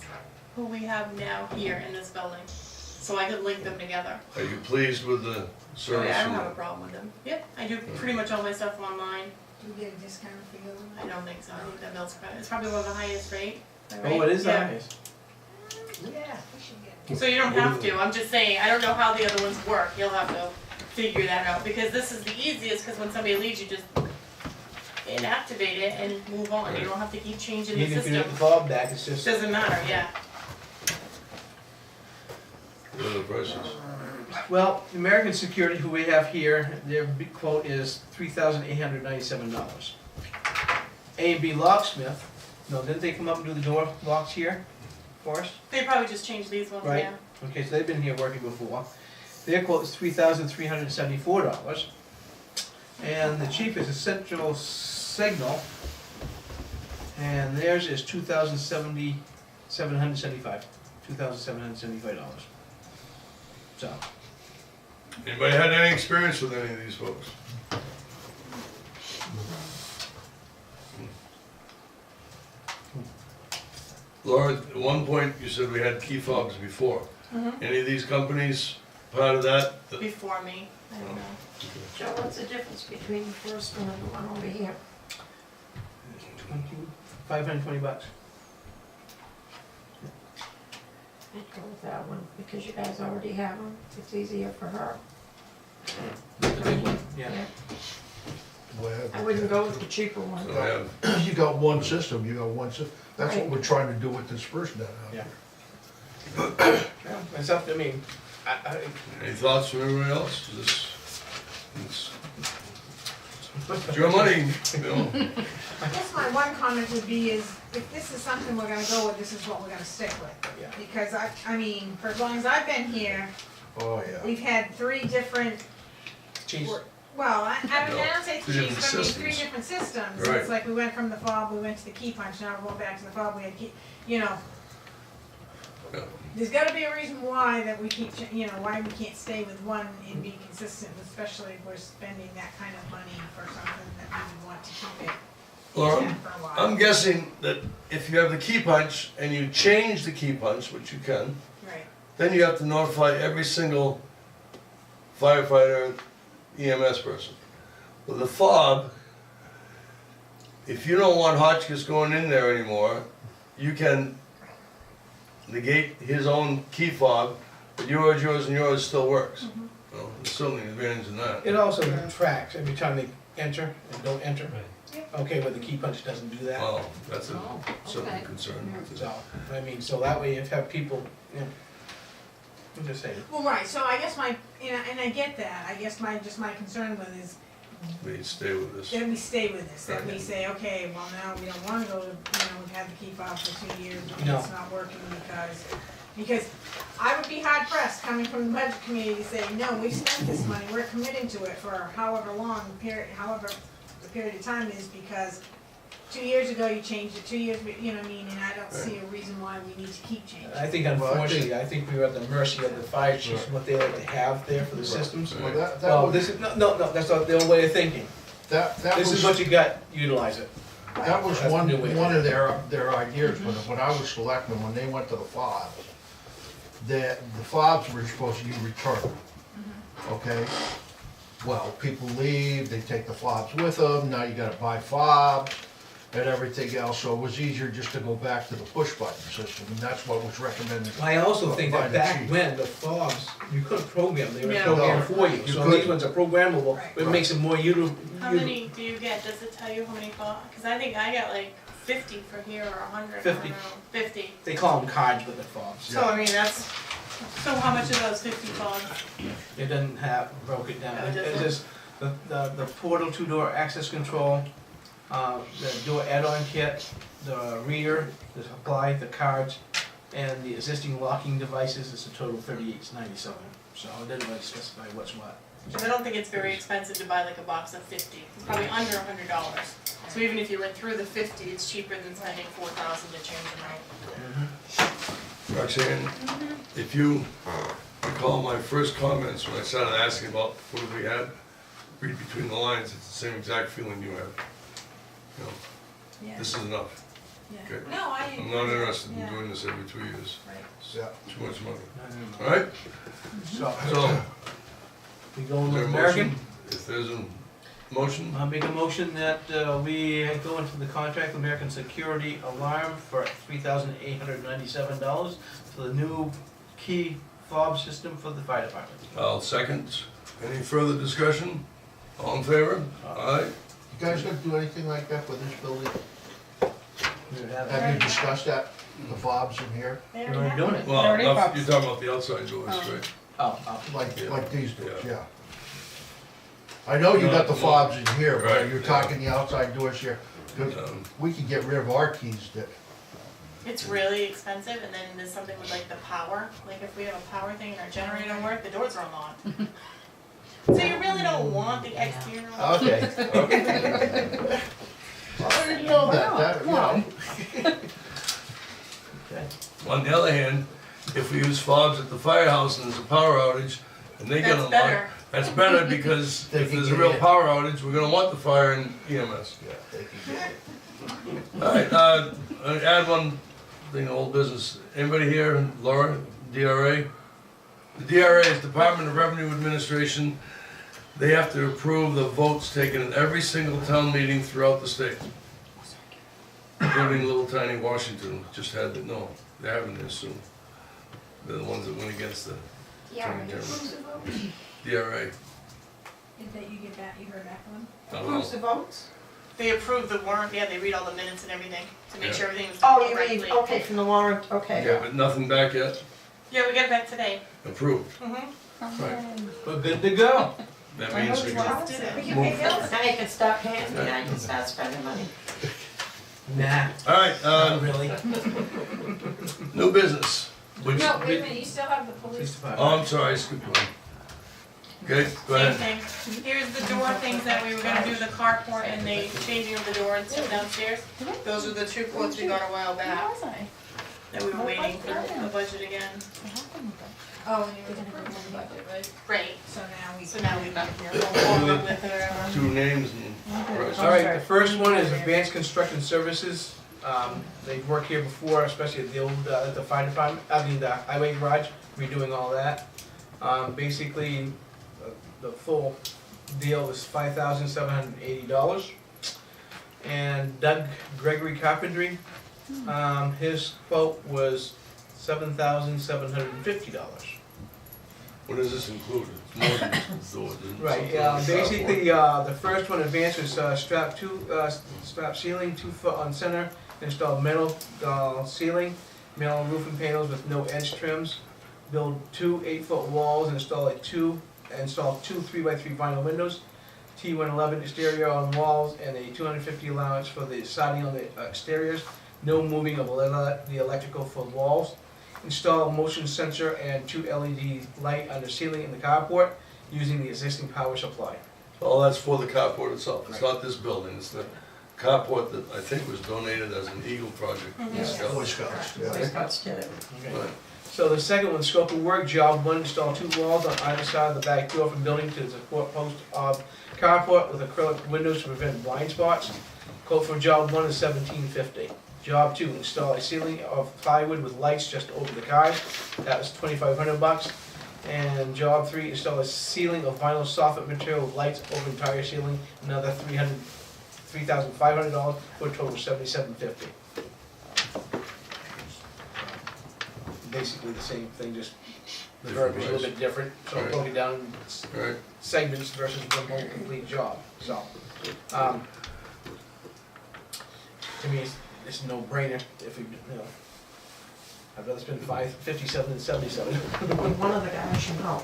who we have now here in this building. So I could link them together. Are you pleased with the Oh service? yeah, I don't have a problem with them. Yep, I do pretty much all my stuff online. Do you get a discount for your I don't think so. I think that bill's credit. It's probably one of the highest rate. Oh, it is the Yeah. highest. Yeah, we should get. So you don't have to. I'm just saying, I don't know how the other ones work. You'll have to figure that out because this is the easiest because when somebody leaves, you just inactivate it and move on. You don't have to keep changing the Even if you system. get the fob back, it's just. Doesn't matter, yeah. What are the prices? Well, American Security, who we have here, their big quote is $3,897. A&B Locksmith, no, didn't they come up and do the door locks here for us? They probably just changed these ones, Right. yeah. Okay, so they've been here working before. Their quote is $3,374. And the cheapest is Central Signal, and theirs is $2,775. $2,775. So, Anybody had any experience with any of these folks? Laura, at one point you said we had key fobs before. Any of these companies part of that? Before me, I don't know. Joe, what's the difference between the first one and the one over here? $520. I'd go with that one, because you guys already have them, it's easier for her. The big one, yeah. I wouldn't go with the cheaper one. So I have, You got one system, that's what we're trying to do with this first net out Yeah. here. Yeah, it's up, I mean, any thoughts from everybody else? It's your money, you know? I guess my one comment would be is, if this is something we're gonna go with, this is what we're gonna stick with. Yeah. Because I mean, for as long as I've been here, Oh, yeah. we've had 3 different, geez, well, I don't say Three three, different but I mean, 3 systems. different systems. Right. It's like we went from the fob, we went to the key punch, now we're going back to the fob, we had key, you know. Yeah. There's gotta be a reason why that we keep, why we can't stay with one and be consistent, especially if we're spending that kind of money for something that we would want to keep it Laura, intact for a while. I'm guessing that if you have the key punch and you change the key punch, which you can, Right. then you have to notify every single firefighter, EMS person. With the fob, if you don't want Hotchkiss going in there anymore, you can negate his own key fob, but yours, and yours still works. Well, there's certainly an advantage in that. it also tracks every time they enter and don't enter. Okay, but the key punch doesn't do that. Well, that's a Oh, certain okay. concern. So, I mean, so that way if you have people, I'm just saying. Well, right, so I guess and I get that, I guess my concern with is We stay with this. that we stay with this, that we Okay. say, okay, well, now we don't wanna go to, we've had the key fob for 2 years, and No. it's not working because I would be hard pressed coming from the budget committee to say, no, we've spent this money, we're committing to it for however long period, however the period of time is, because 2 years ago you changed it, 2 years, you know what I mean, and I don't see a reason why we need to keep changing. I think unfortunately, I think we were at the mercy of the fire chiefs, and what they like to have there for the systems. Well, that Well, was, this is, no, that's not their way of thinking. that This is was, what you got, utilize it. that was That's the one new way. of their ideas, when I was selectman, when they went to the fobs. The fobs were supposed to be returned, okay? Well, people leave, they take the fobs with them, now you gotta buy fobs and everything else, so it was easier just to go back to the push button system, and that's what was recommended. I also think by that the back chief. when, the fobs, you couldn't program, they were Yeah. programmed for you. You So couldn't. these ones are programmable, but it makes them more How many do you get? Does it tell you how many fobs? Cause I think I got like 50 for here or 100, I 50. don't know. 50. They call them cards with the fobs. So I mean, so how much of those 50 fobs? It doesn't have, broke it down. Oh, it It doesn't? just, the portal 2-door access control, the door add-on kit, the reader, the supply, the cards, and the existing locking devices is a total of $38.97. So it doesn't really specify what's what. Cause I don't think it's very expensive to buy like a box of 50. It's probably under $100. So even if you went through the 50, it's cheaper than spending 4,000 to change them out. Roxanne, if you recall my first comments when I started asking about what we had, read between the lines, it's the same exact feeling you have. You know, Yeah, this is enough. yeah. okay. No, I I'm agree. not interested in Yeah. doing this every 2 years. Right. Yeah. Too much money. All right? So, So, we is going there with a American? motion? If there's a motion, I'll make a motion that we go into the contract with American Security Alarm for $3,897 for the new key fob system for the fire department. I'll second. Any further discussion? All in favor? Aye. You guys gonna do anything like that for this building? We have Have you discussed that, the fobs in here? They We're already have doing it. it. Well, Already you're pops. talking about the outside doors, right? Oh, Like these doors, Yeah. yeah. I know you got the No, fobs in here, right, but you're yeah. talking the outside doors here. 'Cause we could get rid of our keys that, It's really expensive, and then there's something with like the power, like if we have a power thing and our generator don't work, the doors are unlocked. So you really don't want the exterior. okay, okay. Well, I didn't know that, you know. okay. On the other hand, if we use fobs at the firehouse and there's a power outage and they get That's unlocked, better. that's better because They if can there's a get real in. power outage, we're gonna want the fire and EMS. Yeah, they can get it. All right, add one thing, old business. Anybody here, Laura, DRA? The DRA is Department of Revenue Administration. They have to approve the votes taken in every single town meeting throughout the state. Including little tiny Washington, just had to know, they're having this soon. They're the ones that went against the Attorney General. DRA. That you get that, you heard back from them? I don't Approves know. the votes? They approve the warrant, yeah, they read all the minutes and everything to make Yeah. sure everything was Oh, done you mean, correctly. okay, from the warrant, okay. Yeah, but nothing back yet, Yeah, we got it back today. approved. Mm-hmm. Right. We're good to go. That means we can Let's do that. We can pay bills, now you can stop paying, now you can start spending money. Nah, All right, not really. new business. Which, No, wait a minute, you still have the Police police. oh, department. I'm sorry, I skipped one. Okay, go Same ahead. thing. Here's the door things that we were gonna do, the carport and the changing of the door and stuff downstairs. Those are the two quotes we got a while back that we were waiting for the budget again. Oh, and you were gonna put the budget, right? Right, So now we. so now we've got, we'll go forward with it. Two names and price. All right, the first one is Advanced Construction Services. They've worked here before, especially at the old, at the fire department, the highway garage, redoing all that. Basically, the full deal is $5,780. And Doug Gregory Carpentry, his quote was $7,750. What does this include? It's more than just doors, isn't it? Right, Something like basically, carport. the first one advanced was strap ceiling, 2 foot on center, install metal ceiling, metal roofing panels with no edge trims, build 2 8-foot walls, install 2 3x3 vinyl windows, T111 exterior on walls, and a $250 allowance for the siding on the exteriors, no moving of the electrical for walls. Install motion sensor and 2 LED light on the ceiling in the carport using the existing power supply. All that's for the carport itself, it's not this building, it's the carport that I think was donated as an Eagle project. Yeah. Scouts. Boy Scouts, Boy yeah. Scouts did it. Right. So the second one, scope of work, job 1, install 2 walls on either side of the back door from building to the support post of carport with acrylic windows to prevent blind spots. Quote for job 1 is $1,750. Job 2, install a ceiling of plywood with lights just over the cars. That was $2,500. And job 3, install a ceiling of vinyl soffit material with lights over entire ceiling. Another $3,500 for a total of $7,750. Basically the same thing, just the verbiage a little bit different. So I'm Right. broken down in Right, segments versus one whole complete job, so. To me, it's a no-brainer if we, I'd rather spend 57 than 77. One of the guys you know.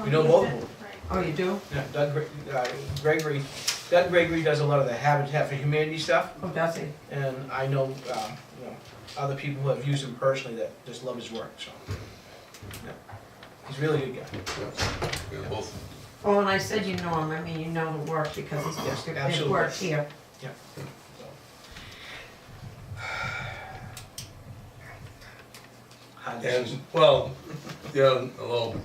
You know both of them. Oh, you do? Yeah, Gregory does a lot of the Habitat for Humanity stuff, Oh, does he? and I know, other people who have used him personally that just love his work, so. Yeah. He's a really good guy. yeah, both. Oh, and I said you know him, I mean, you know the work because he's Yes, been absolutely. work here. hard And, decision. well, yeah, although,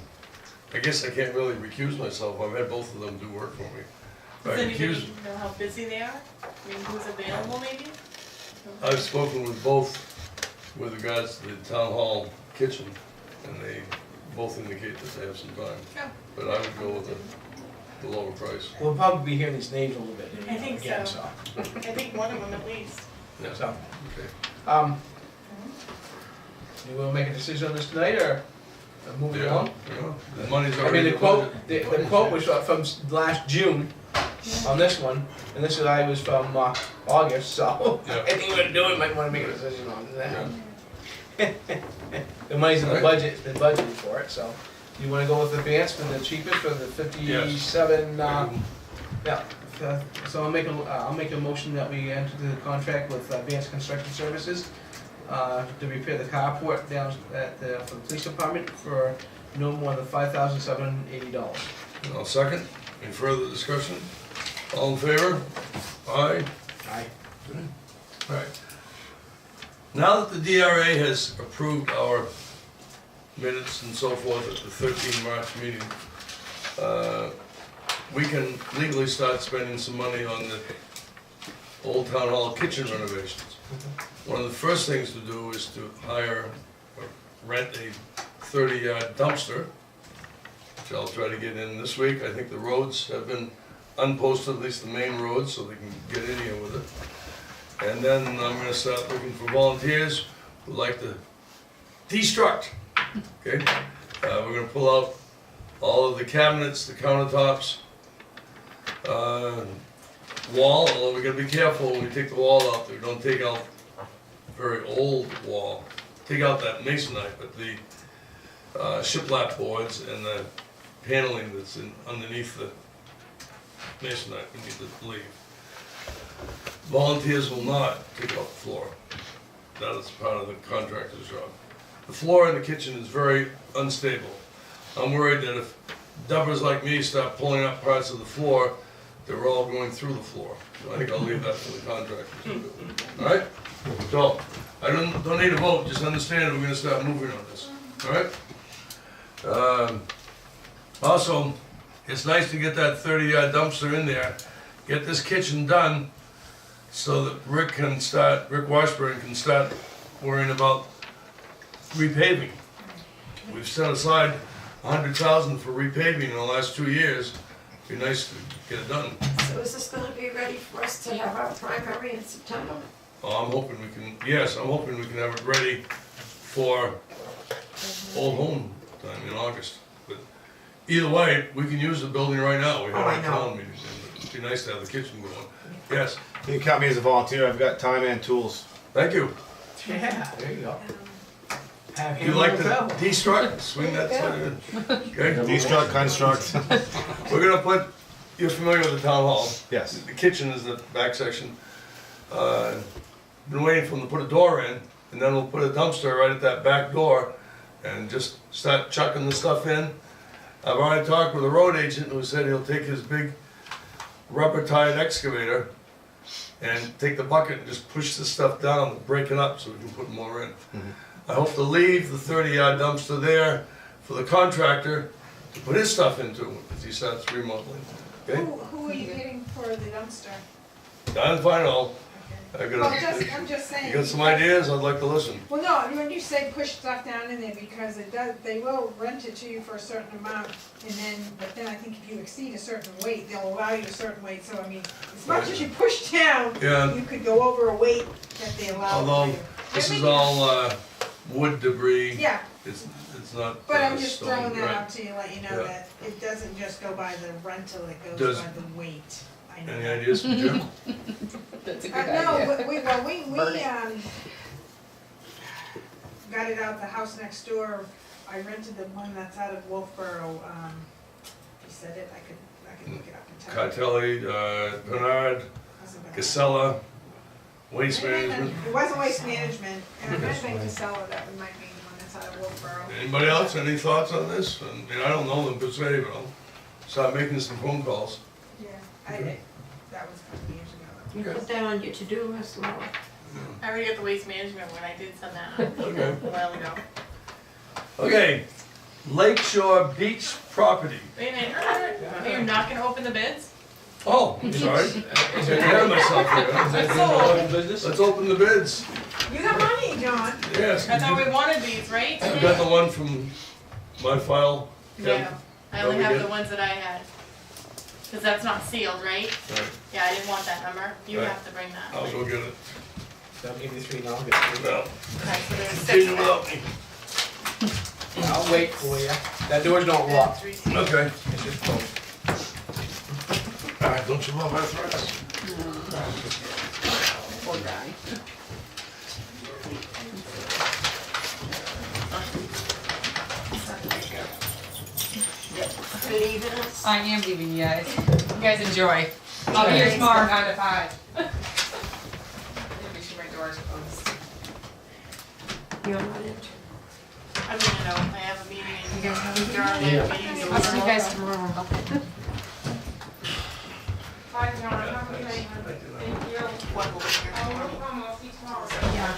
I guess I can't really recuse myself, I've had both of them do work for me. If Does I anybody recuse, know how busy they are? I mean, who's available maybe? I've spoken with both with regards to the town hall kitchen, and they both indicate that they have some time. Yeah. But I would go with the lower price. We'll probably be hearing these names a little bit, I think again, so. so. I think one of them at least. Yeah, So, okay. you wanna make a decision on this tonight, or move it Yeah, on? yeah, the money's I already. mean, the in quote, budget. the quote was from last June on this one, and this guy was from August, so Yeah. I think we're gonna do it, might wanna make a decision on that. Yeah. The money's in the Right. budget, it's been budgeted for it, so you wanna go with advanced for the cheapest, for the 57, yeah. So I'll make a motion that we enter the contract with Advanced Construction Services to repair the carport down at the, for the police department for no more than $5,780. And I'll second. Any further discussion? All in favor? Aye. Aye. Alright. Now that the DRA has approved our minutes and so forth at the 13 March meeting, we can legally start spending some money on the Old Town Hall kitchen renovations. One of the first things to do is to hire or rent a 30-yard dumpster, which I'll try to get in this week. I think the roads have been unposted, at least the main roads, so they can get in here with it. And then I'm gonna start looking for volunteers who'd like to destruct, okay? We're gonna pull out all of the cabinets, the countertops, wall, although we gotta be careful when we take the wall out, that we don't take out very old wall. Take out that masonite, but the shiplap boards and the paneling that's underneath the masonite, we need to leave. Volunteers will not take out the floor. That is part of the contractor's job. The floor in the kitchen is very unstable. I'm worried that if dubbers like me start pulling up parts of the floor, they're all going through the floor. So I think I'll leave that for the contractors to do. All right? So, I don't need a vote, just understand we're gonna start moving on this, all right? Also, it's nice to get that 30-yard dumpster in there, get this kitchen done, so that Rick Washburn can start worrying about repaving. We've set aside $100,000 for repaving in the last 2 years. Be nice to get it done. So is this gonna be ready for us to have our primary in September? I'm hoping we can, yes, I'm hoping we can have it ready for Old Home time in August. But either way, we can use the building right now. We have I our know. town meetings, and it'd be nice to have the kitchen going. Yes, You can count me as a volunteer, I've got time and tools. thank you. Yeah, there you go. Have You him like on to the bell. destruct, swing that side in. Okay? Destruct, construct. We're gonna put, you're familiar with the town hall. Yes. The kitchen is the back section. Been waiting for them to put a door in, and then we'll put a dumpster right at that back door and just start chucking the stuff in. I've already talked with a road agent who said he'll take his big rubber-tired excavator and take the bucket and just push the stuff down, break it up so we can put more in. I hope to leave the 30-yard dumpster there for the contractor to put his stuff into as he starts remodeling. Okay? Who are you getting for the dumpster? Done final. I Well, I'm just saying. You got some ideas? I'd like to listen. Well, no, when you say push stuff down in there, because it does, they will rent it to you for a certain amount, and then, but then I think if you exceed a certain weight, they'll allow you a certain weight, so I mean, as much as you push down, Yeah. you could go over a weight that they allow Although, you. this is all wood debris. Yeah, It's not but I'm just stone, throwing that right? out to you, let you know Yeah. that it doesn't just go by the rental, it goes Does- by the weight. I know Any that. ideas from Jim? That's a good No, idea. but we Burn it. got it out the house next door. I rented the one that's out of Wolfboro. You said it, I could look it up and tell you. Cartelli, Bernard, Wasn't bad. Casella, Waste It might have been- Management. It wasn't Waste Management, and it might have been Casella, that might be the one that's out of Wolfboro. Anybody else, any thoughts on this? I mean, I don't know them per se, but I'll start making some phone calls. Yeah, I did, that was a couple years ago. You put that on your to-do list, Laura. I already got the waste management one, I did send that out Okay. a while ago. Okay, Lakeshore Beach property. Wait a minute, are you not gonna open the bids? Oh, sorry. Is I'm there ahead of myself Is here. that It's the whole sold. business? Let's open the bids. You got money, John. Yes. I thought we wanted these, right? I've got the one from my file. No, I Oh, only we have did? the ones that I had. Cause that's not sealed, right? Right. Yeah, I didn't want that number. You Right. have to bring that. I'll go get it. I'll give you 3 and I'll get 3. No, Okay, so there's 6 continue now. without me. I'll wait for you. That door's not locked. 3 sealed. Okay. It's just closed. All right, don't you love arthritis? Poor guy. Good evening. I am leaving you guys. You guys enjoy. I'll be here tomorrow 9 to 5. Make sure my door's closed. You're not in. I'm gonna know, I have a meeting in. You guys have a good Durham, Yeah. meeting. I'll see you guys tomorrow. Bye, John. Have a good night. Thank you. What will be here Oh, no tomorrow? problem. I'll see you tomorrow. Yeah.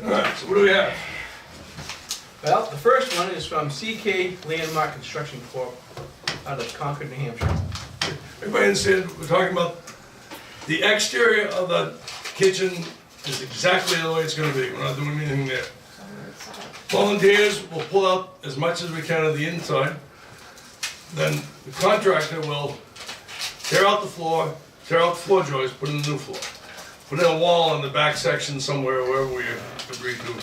All right, so what do we have? Well, the first one is from CK Landmark Construction Corp. Out of Concord, New Hampshire. Everybody understand, we're talking about the exterior of the kitchen is exactly the way it's gonna be. We're not doing anything there. Volunteers will pull out as much as we can of the inside. Then the contractor will tear out the floor joists, put in a new floor. Put in a wall in the back section somewhere, wherever we agree to.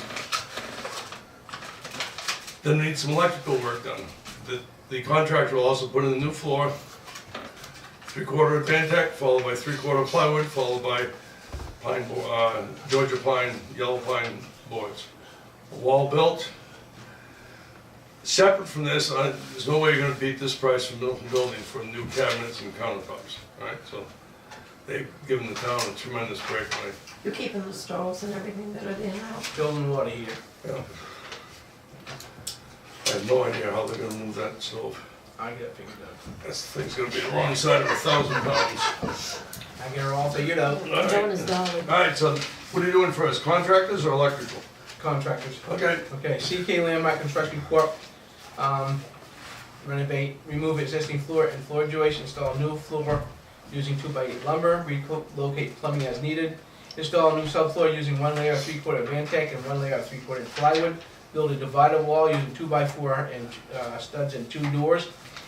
Then we need some electrical work done. The contractor will also put in a new floor, 3/4 of Pantech, followed by 3/4 plywood, followed by pine, Georgia pine, yellow pine boards. A wall built. Separate from this, there's no way you're gonna beat this price from Milton Building for new cabinets and countertops, alright? So they've given the town a tremendous break, right? You're keeping the stoves and everything that are there now. Building water heater. Yeah. I have no idea how they're gonna move that stove. I get it figured out. That thing's gonna be the wrong side of 1,000 pounds. I get her all figured out. Joan is dollar. Alright, so what are you doing first, contractors or electrical? Contractors. Okay. Okay, CK Landmark Construction Corp. Renovate, remove existing floor and floor joists, install new floor using 2x8 lumber, relocate plumbing as needed. Install a new subfloor using 1 layer of 3/4 Vantech and 1 layer of 3/4 plywood. Build a divider wall using 2x4 and studs and 2 doors.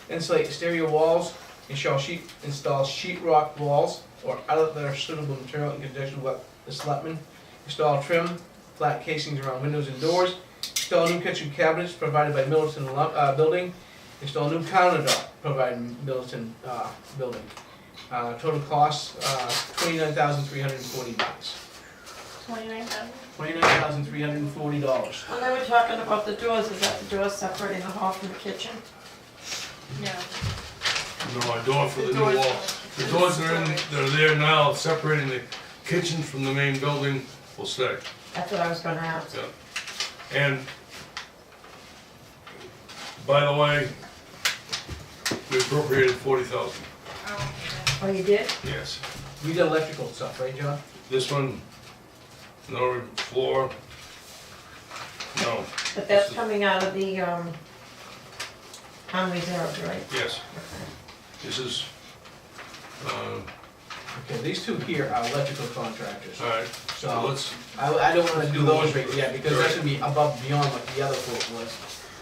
Insulate exterior walls. Install sheetrock walls or other suitable material in conjunction with the selectmen. Install trim, flat casings around windows and doors. Install new kitchen cabinets provided by Middleton Building. Install new countertop provided Middleton Building. Total cost, $29,340. 29,000? $29,340. When they were talking about the doors, is that the door separating the hall from the kitchen? No. No, a door for the new doors wall. for- The doors that are there now, separating the kitchen from the main building, will stay. That's what I was gonna ask. Yeah. And, by the way, we appropriated 40,000. Oh, you did? Yes. We did electrical stuff, right, John? This one, no floor, no, But that's coming out of the, unreserved, right? yes. This is, Okay, these two here are electrical contractors. all right, so So let's, I don't wanna do those right yet because that's gonna be above and beyond what the other quote was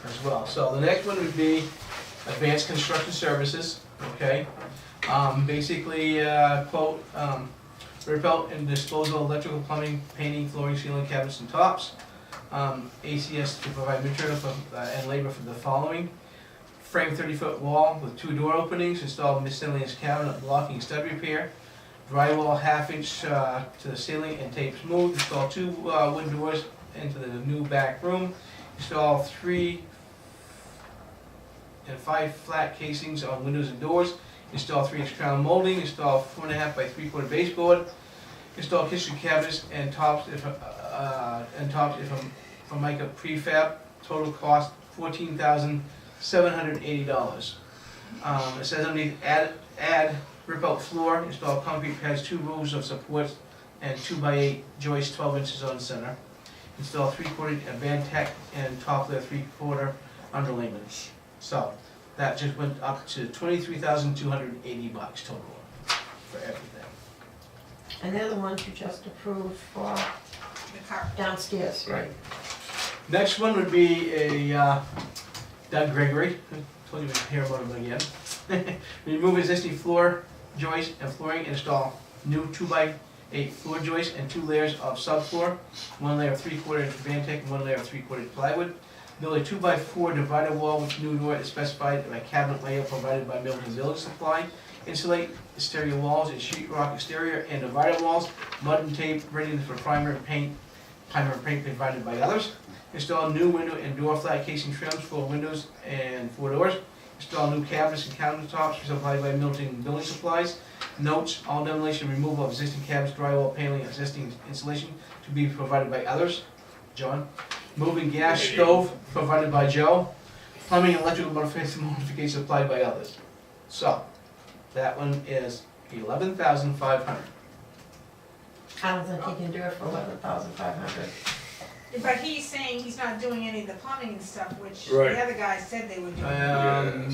as well. So the next one would be Advanced Construction Services, okay? Basically, quote, repair and disposal of electrical, plumbing, painting, flooring, ceiling, cabinets, and tops. ACS to provide material and labor for the following. Frame 30-foot wall with 2 door openings, install miscellaneous cabinet blocking stud repair. Drywall 1/2 inch to the ceiling and tape smooth, install 2 wood doors into the new back room. Install 3 and 5 flat casings on windows and doors. Install 3-inch crown molding, install 4.5 by 3/4 baseboard. Install kitchen cabinets and tops if Formica prefab. Total cost $14,780. It says underneath, add rip out floor, install concrete pads, 2 rows of supports, and 2x8 joist 12 inches on center. Install 3/4 band tack and top layer 3/4 underlayment. So, that just went up to $23,280 total for everything. And they're the ones you just approved for The car. downstairs, right? Next one would be a Doug Gregory. I told you we'd hear about him again. Remove existing floor joist and flooring, install new 2x8 floor joist and 2 layers of subfloor, 1 layer of 3/4 inch Vantech and 1 layer of 3/4 plywood. Build a 2x4 divider wall with new door as specified by cabinet layout provided by Milton Village Supply. Insulate exterior walls and sheetrock exterior and divider walls, mud and tape ready for primer paint provided by others. Install new window and door flat casing trims for windows and 4 doors. Install new cabinets and countertops supplied by Milton Building Supplies. Notes, all demolition and removal of existing cabinets, drywall, paneling, existing insulation to be provided by others. John. Moving gas stove provided by Joe. Plumbing and electrical modification supplied by others. So, that one is $11,500. I don't think he can do it for 11,500. But he's saying he's not doing any of the plumbing and stuff, which Right. the other guys said they would do. The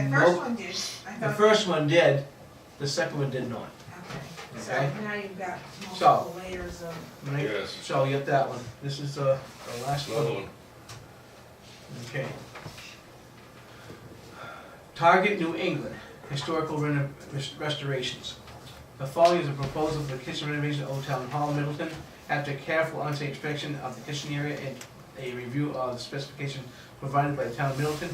Nope. first one did, I The thought. first one did, the second one did not. Okay, so Okay. now you've got So. multiple layers of. Right? Yes. So you get that one. This is the last Another one. one. Okay. Target New England, historical restorations. The following is a proposal for the kitchen renovation at Old Town Hall, Middleton. After careful on-site inspection of the kitchen area and a review of the specification provided by the town of Middleton,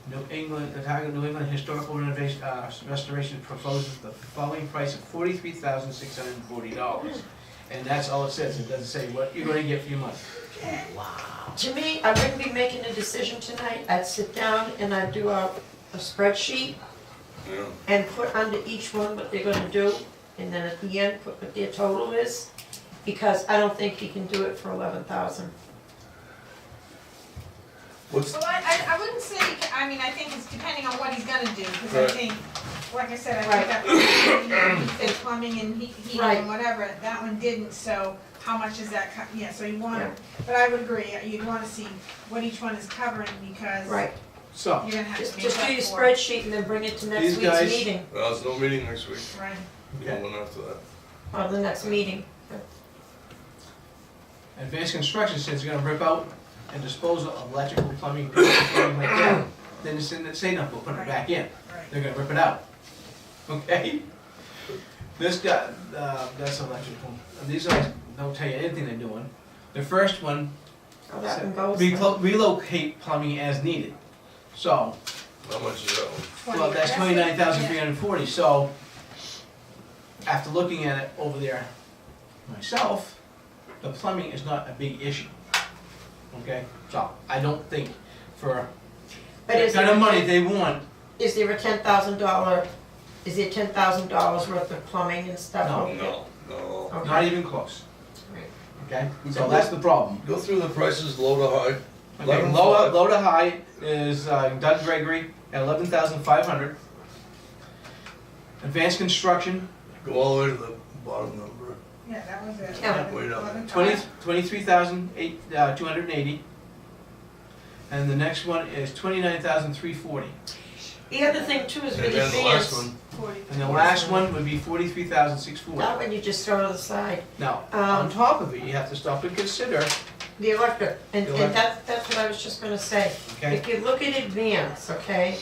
New England, the Target New England Historical Renovation, Restoration proposes the following price of $43,640. And that's all it says. It doesn't say what you're gonna get for your money. To me, I wouldn't be making a decision tonight. I'd sit down and I'd do a spreadsheet Yeah. and put under each one what they're gonna do, and then at the end, put what their total is, because I don't think he can do it for 11,000. What's, Well, I wouldn't say, I mean, I think it's depending on what he's gonna do, because I Right. think, like I said, I Right. think that, he said plumbing and heating Right. and whatever, that one didn't, so how much is that, yeah, so you Yeah. wanna, but I would agree, you'd wanna see what each one is covering, because Right, So, you're gonna have to just make do up your for. spreadsheet and then bring it to next These week's guys- meeting, well, there's no meeting next week. Right. No one after that. or the next meeting. Advanced Construction says it's gonna rip out and dispose of electrical, plumbing, anything like that. Then it's in the say no, we'll put it back in. Right. They're gonna rip it out. Okay? This guy, that's electrical. And these guys don't tell you anything they're doing. The first one, How that one goes. relocate plumbing as needed. So, How much is that one? well, that's 29,340, so after looking at it over there myself, the plumbing is not a big issue. Okay, so I don't think for But the is kind of there, money they want, is there a $10,000, is there $10,000 worth of plumbing and stuff? No. No. Okay. not even close. Right. Okay, so that's the problem. Go through the prices low to high. Okay, 11,500. low to high is Doug Gregory at 11,500. Advanced Construction, Go all the way to the bottom number. Yeah, that was it. Yeah. Way down. 23,280. And the next one is 29,340. The other thing too is And with then the last advance, one, And the last one would be that 43,640. one you just throw to the side. Now, on top of it, you have to stop and consider, The electric, and The electric. that's what I was just gonna say. okay? If you look at advance, okay,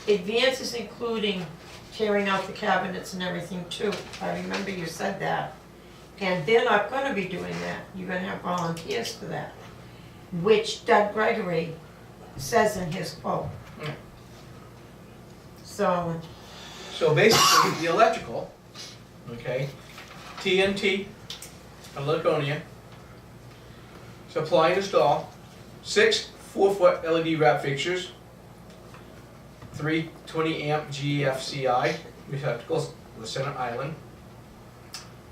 advance is including tearing out the cabinets and everything too. I remember you said that. And they're not gonna be doing that. You're gonna have volunteers for that, which Doug Gregory says in his quote. Mm. So, So basically, the electrical, okay, TNT, Laconia, supply and install, 6 4-foot LED wrap fixtures, 3 20-amp GFCI receptacles with a center island,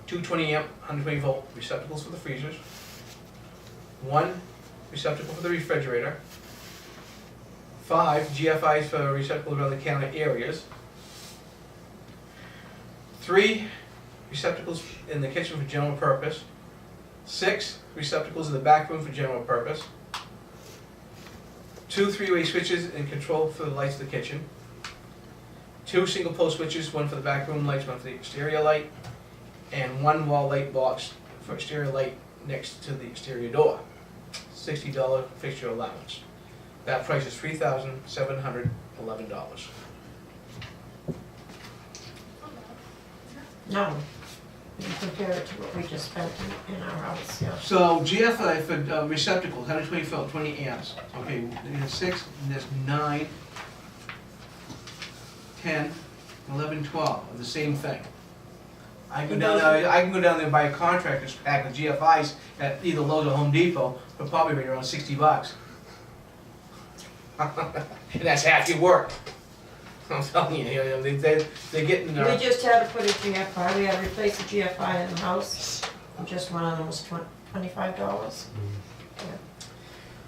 2 20-amp 120-volt receptacles for the freezers, 1 receptacle for the refrigerator, 5, GFIs for receptacles around the counter areas. 3, receptacles in the kitchen for general purpose. 6, receptacles in the back room for general purpose. 2 3-way switches and control for the lights of the kitchen. 2 single pole switches, one for the back room lights, one for the exterior light. And 1 wall light box for exterior light next to the exterior door. $60 fixture allowance. That price is $3,711. No, you compare it to what we just spent in our house, yeah. So GFI for receptacles, 120 volt, 20 amps. Okay, there's 6, and there's 9, 10, 11, 12 of the same thing. I can go down there, and buy a contractor's pack of GFIs at either Lowe's or Home Depot for probably right around $60. And that's half your work. I'm telling you, they're getting We their. just had to put a GFI, we had to replace a GFI in the house, and just one of them was $25.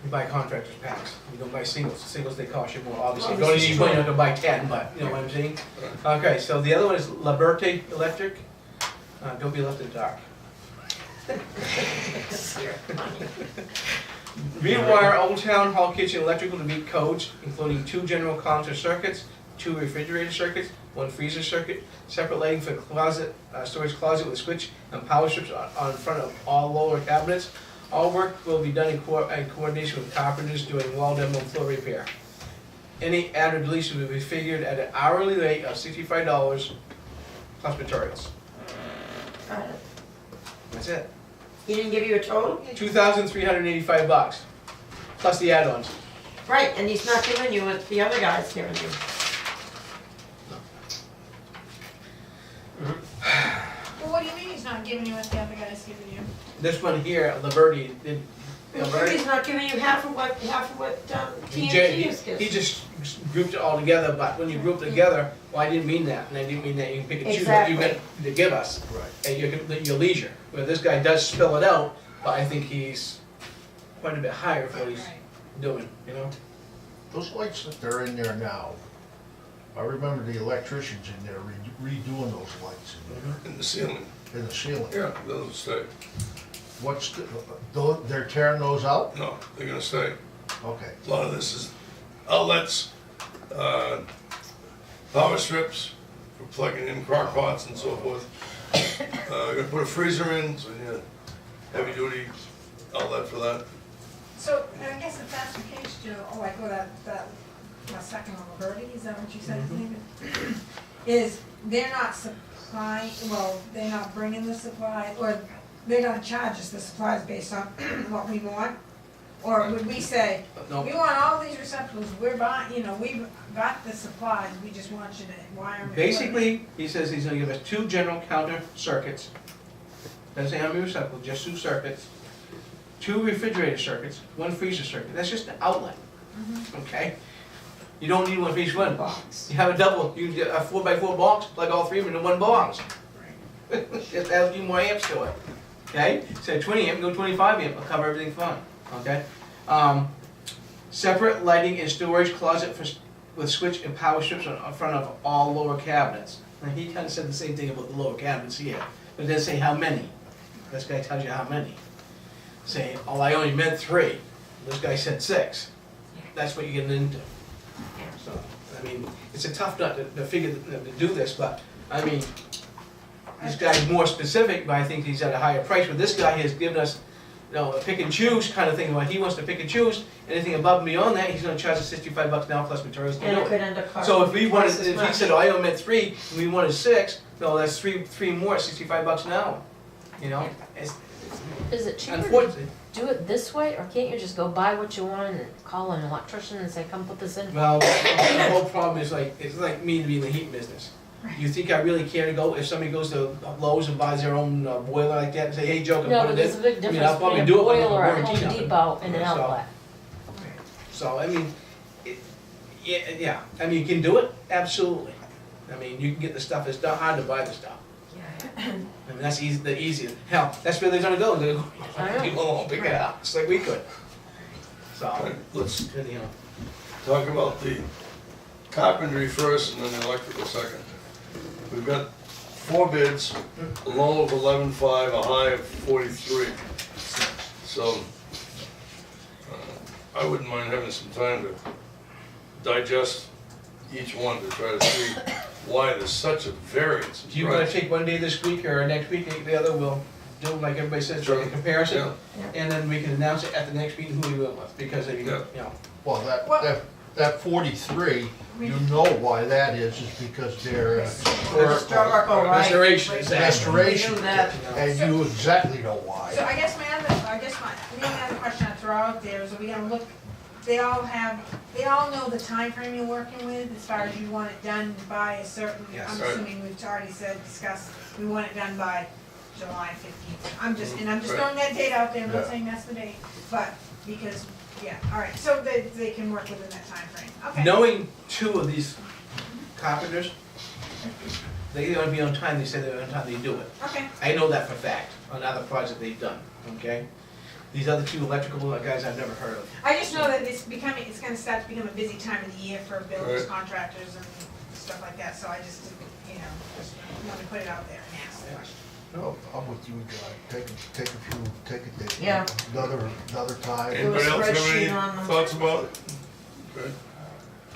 You buy contractor's packs, you don't buy singles. Singles, they cost you more, obviously. Oh, You don't this is need money true. to buy 10, but you know what I'm saying? Okay, so the other one is Liberty Electric. Don't be left in the dark. Rewire Old Town Hall Kitchen electrical to meet codes, including 2 general counter circuits, 2 refrigerator circuits, 1 freezer circuit, separate lighting for closet, storage closet with switch and power strips on front of all lower cabinets. All work will be done in coordination with carpenters doing wall demo and floor repair. Any added deletion will be figured at an hourly rate of $65 plus materials. Got it. That's it. He didn't give you a total? $2,385 plus the add-ons. Right, and he's not giving you what the other guy's giving you. Well, what do you mean he's not giving you what the other guy's giving you? This one here, Liberty, did. He's not giving you half of what He TNT is giving. just grouped it all together, but when you group it together, well, I didn't mean that, and I didn't mean that you can pick and choose what you Exactly. meant to give us, Right. at your leisure. Where this guy does spill it out, but I think he's quite a bit higher for what he's Right. doing, you know? Those lights that they're in there now, I remember the electricians in there redoing those lights In the ceiling. in the ceiling. Yeah, those will stay. What's, they're tearing those out? No, they're gonna stay. Okay. A lot of this is outlets, power strips for plugging in crock pots and so forth. Gonna put a freezer in, so yeah, heavy duty outlet for that. So, I guess if that's the case, Joe, my second one, Bertie, is that what you said his name is? Is they're not supplying, well, they're not bringing the supply, or they're gonna charge us the supplies based on what we want? Or would we say, No. we want all these receptacles, we're buying, we've got the supplies, we just want you to wire them. and put 'em in." Basically, he says he's gonna give us 2 general counter circuits. Doesn't say how many receptacles, just 2 circuits. 2 refrigerator circuits, 1 freezer circuit, that's just an outlet, okay? You don't need one for each one. Box. You have a double, you get a 4x4 box, plug all 3 of them into one box. Just add a few more amps to it, okay? Instead of 20 amp, go 25 amp, it'll cover everything fine, okay? Separate lighting and storage closet with switch and power strips in front of all lower cabinets. And he kinda said the same thing about the lower cabinets here, but it doesn't say how many. This guy tells you how many. Saying, oh, I only meant 3, this guy said 6. That's what you're getting into. So, I mean, it's a tough nut to figure, to do this, but, I mean, this guy's more specific, but I think he's at a higher price, but this guy has given us, a pick and choose kind of thing, what he wants to pick and choose, anything above and beyond that, he's gonna charge us $65 now plus materials to And do it could it. end up costing So if we wanted, twice as if he much. said, oh, I only meant 3, and we wanted 6, no, that's three more, $65 an hour, you know? It's, Is it cheaper to unfortunately, do it this way, or can't you just go buy what you want and call an electrician and say, come put this in? well, the whole problem is like, it's like me to be in the heat business. You think I really care to go, if somebody goes to Lowe's and buys their own boiler like that and say, hey, Joe, can No, put but it there's a in? big I mean, difference I'll probably between a do it, but I'm boiler at guaranteed Home nothing. Depot and an So- outlet. So, I mean, yeah, I mean, you can do it, absolutely. I mean, you can get the stuff, it's not hard to buy the stuff. I mean, that's the easiest. Hell, that's where they're gonna go, I know. people won't pick it up, just like we could. So, Alright, let's anyhow. talk about the carpentry first and then the electrical second. We've got 4 bids, a low of 11.5, a high of 43. So, I wouldn't mind having some time to digest each one to try to see why there's such a variance in Do you wanna price. take one day this week or next week, take the other, we'll do like everybody says, like a comparison? And then we can announce it at the next meeting who we went with, because I mean, Yeah. you know. Well, Well- that 43, you know why that is because they're Historical, right? Restoration, exactly. restoration. We knew that. And you exactly know So why. I guess the only other question I'd throw out there is, are we gonna look, they all know the time frame you're working with, as far as you want it done by a certain, Yes. I'm Right. assuming we've already discussed, we want it done by July 15th. I'm just Right. throwing that date out there, I'm not Yeah. saying that's the date, but, because, yeah, all right, so they can work within that time frame. Okay. Knowing 2 of these carpenters, they want to be on time, they say they're on time, they do it. Okay, I know that for a fact, on other projects they've done, okay? These other 2 electrical guys I've never heard of. I just know that it's gonna start to become a busy time of the year for builders, Right. contractors, and stuff like that, so I just, just want to put it out there and ask the question. No, I'm with you, John. Take a date. Yeah. Another time. Anybody else have spreadsheet any on them. thoughts about it? Okay.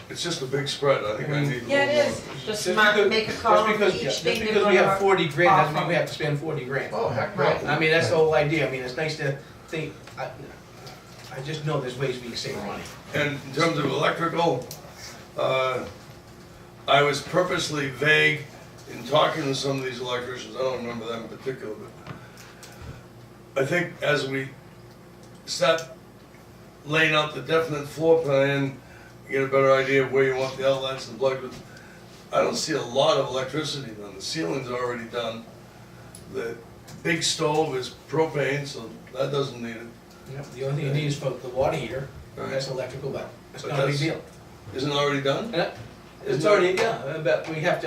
It's just a big spread, I think I need a little more. Yeah, it is. Just because- make a column for just each because thing we they're have gonna 40 grand, doesn't mean offer. we have to spend 40 grand. Oh, heck no. I mean, that's the whole idea, I mean, it's nice to think, I just know there's ways we can save money. And in terms of electrical, I was purposely vague in talking to some of these electricians, I don't remember them in particular, but I think as we start laying out the definite floor plan, you get a better idea of where you want the outlets and plug it. I don't see a lot of electricity done, the ceiling's already done. The big stove is propane, so that doesn't need it. The only thing you need is for the water heater, Right. that's electrical, but it's But not a big that's- deal. Isn't it already done? It's already, yeah, but we're gonna have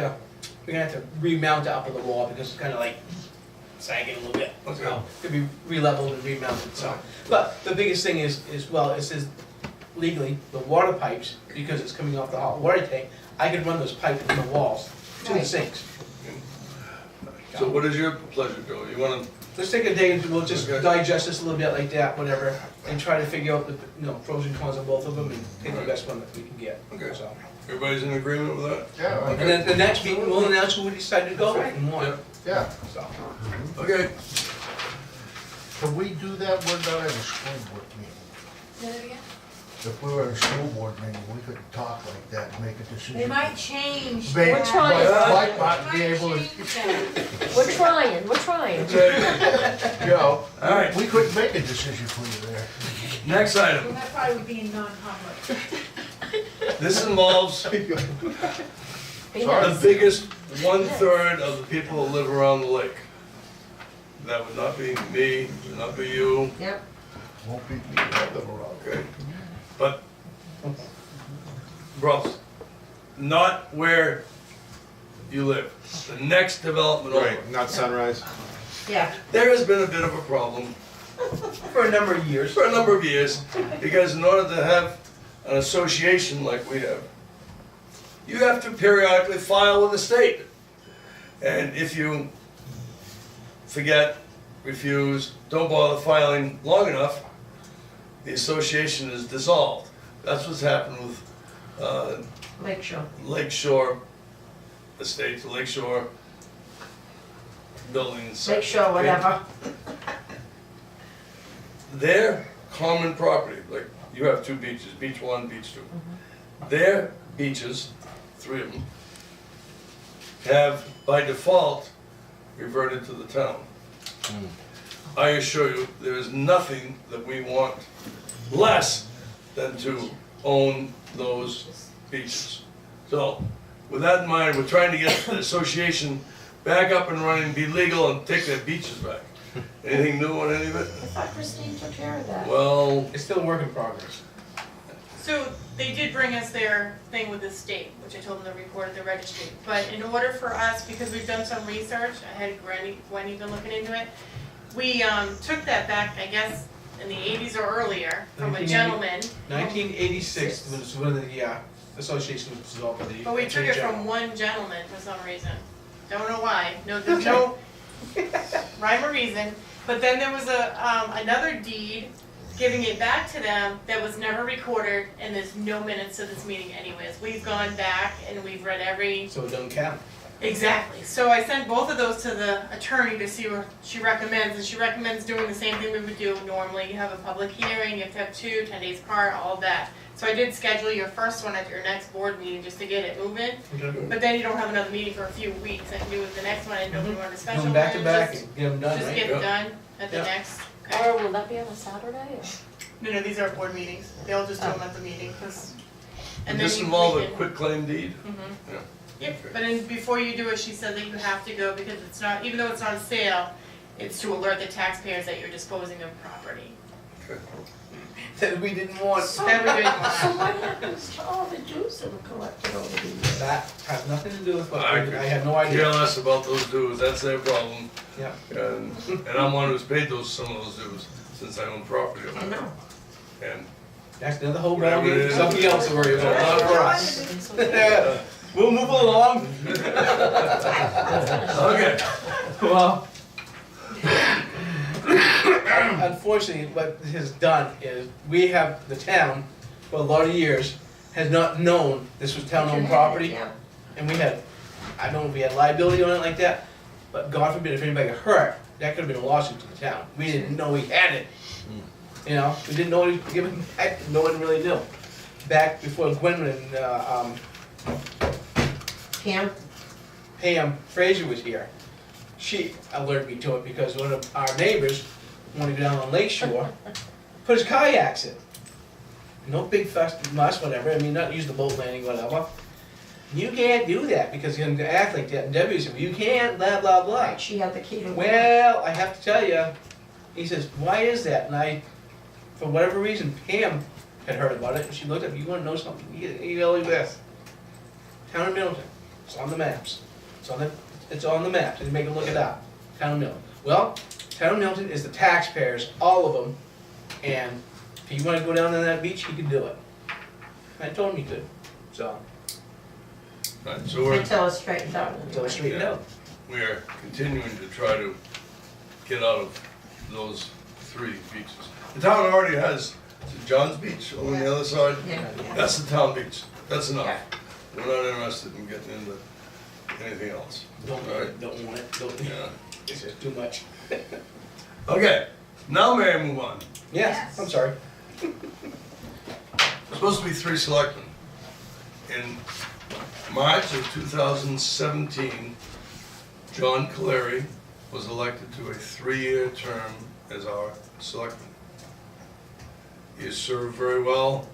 to remount it up on the wall because it's kinda like sagging a little bit. Okay. So, could be re-leveled and remounted, so. But the biggest thing is, well, it says legally, the water pipes, because it's coming off the hot water tank, I could run those pipes in the walls to the Right. sinks. So what is your pleasure, Joe? You wanna, Let's take a day and we'll just Okay. digest this a little bit like that, whatever, and try to figure out the, pros and cons of both of them and take the Right. best one that we can get, Okay. so. everybody's in agreement with that? Yeah, And then the next meeting, we'll announce who we decide to go with and why, yeah. so. Okay. Can we do that one night at a school board meeting? If we were at a school board meeting, we could talk like that and make a decision. They might change. May- We're trying. Might be able to, We're trying. Joe, All right, we couldn't make a decision for you there. next item. Well, that probably would be in non-public. This involves Be the nice. biggest 1/3 of the people that live around the lake. That would not be me, would not be you, Yep, Won't be, I'll live around. okay? But, bros, not where you live, the next development over. Not Sunrise. yeah. There has been a bit of a problem For a number of years. for a number of years, because in order to have an association like we have, you have to periodically file with the state. And if you forget, refuse, don't bother filing long enough, the association is dissolved. That's what's happened with Lakeshore. Lakeshore Estates, Lakeshore Buildings. Lakeshore, whatever. Their common property, like you have 2 beaches, beach 1, beach 2. Their beaches, 3 of them, have by default reverted to the town. I assure you, there is nothing that we want less than to own those beaches. So, with that in mind, we're trying to get the association back up and running, be legal, and take their beaches back. Anything new on any of it? I thought Christine took care of that. Well, It's still a work in progress. So they did bring us their thing with the state, which I told them to report at the registry. But in order for us, because we've done some research, I had Gwenny been looking into it, we took that back, I guess, in the 80s or earlier from a 1980. gentleman. 1986 was when the association was dissolved by the But we took Attorney it General. from one gentleman for some reason. Don't know why. No, there's no rhyme or reason. But then there was another deed giving it back to them that was never recorded, and there's no minutes to this meeting anyways. We've gone back and we've read every. So it don't count. Exactly. So I sent both of those to the attorney to see what she recommends, and she recommends doing the same thing we would do normally. You have a public hearing, you have to have 2, 10 days apart, all of that. So I did schedule your first one at your next board meeting just to get it moving, but then you don't have another meeting for a few weeks. I can do it the next one, I didn't know if you wanted a special Come one. back to back just- and get them done, Just right? get it Yeah. done at the Yeah. next. Okay. Or will that be on a Saturday or? No, these are board meetings. They'll just do them at the meeting, 'cause. Would this involve a quick claim deed? Mm-hmm. Yeah. Yep, but then before you do it, she said that you have to go because it's not, even though it's not a sale, it's to alert the taxpayers that you're disposing of property. That we didn't want. That we didn't So want. what happens to all the dues that were collected over the years? That has nothing to do with what I I have no Care idea. less about those dues, that's their problem. Yeah. And I'm one who's paid some of those dues since I own property. I know. And That's another whole Whatever it ballgame, is. something else to worry about, not for us. We'll move along. Okay. Well, unfortunately, what this has done is, we have, the town, for a lot of years, has not known this was town-owned property, Yeah. and we had, I don't know if we had liability on it like that, but God forbid if anybody got hurt, that could have been a lawsuit to the town. We didn't know we had it. You know, we didn't know we were giving back, no one really knew. Back before Gwen and, Pam, Pam Fraser was here, she alerted me to it because one of our neighbors, wanted to go down on Lake Shore, put his kayaks in. No big fuss, whatever, I mean, not use the boat landing, whatever. You can't do that because you're gonna act like that, and Debbie said, well, you can't, blah, blah, blah. right, she had the key to the. Well, I have to tell you, he says, why is that? And I, for whatever reason, Pam had heard about it, and she looked up, you wanna know something? You gotta look at this. Town of Middleton, it's on the maps. It's on the maps, and you make them look it up. Town of Middleton. Well, Town of Middleton is the taxpayers, all of them, and if you wanna go down on that beach, you can do it. I told him you could, so, Right, so we're, Until it's straightened out. until it's straightened out. we are continuing to try to get out of those 3 beaches. The town already has, is it John's Beach over on the other side? Yeah. That's the town beach, that's enough. Yeah. We're not interested in getting into anything else. Don't want Alright. it, don't want it, don't, Yeah. it's just too much. Okay, now may I move on? Yes, I'm sorry. There's supposed to be 3 selectmen. In March of 2017, John Caleri was elected to a 3-year term as our selectman. He has served very well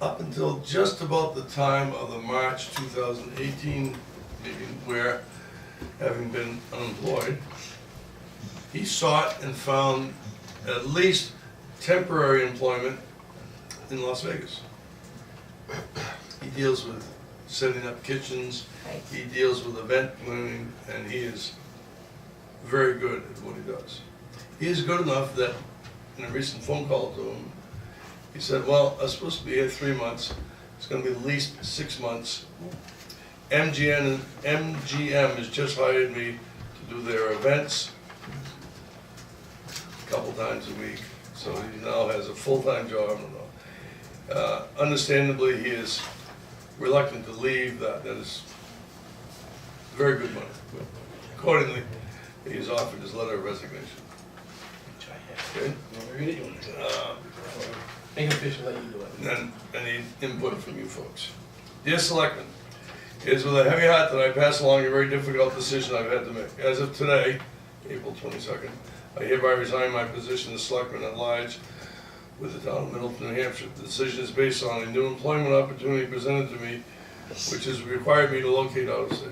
up until just about the time of the March 2018 meeting where, having been unemployed, he sought and found at least temporary employment in Las Vegas. He deals with setting up kitchens, Right. he deals with event planning, and he is very good at what he does. He is good enough that in a recent phone call to him, he said, well, I'm supposed to be here 3 months, it's gonna be at least 6 months. MGM has just hired me to do their events a couple times a week, so he now has a full-time job. Understandably, he is reluctant to leave, that is very good money. Accordingly, he has offered his letter of resignation. Okay? You want me to read it? You want me to? Uh, Make it official, let you do it. And any input from you folks. Dear Selectmen, it is with a heavy heart that I pass along a very difficult decision I've had to make. As of today, April 22nd, I hereby resign my position as Selectman at large with the town of Middleton, New Hampshire. The decision is based on a new employment opportunity presented to me, which has required me to locate out of state.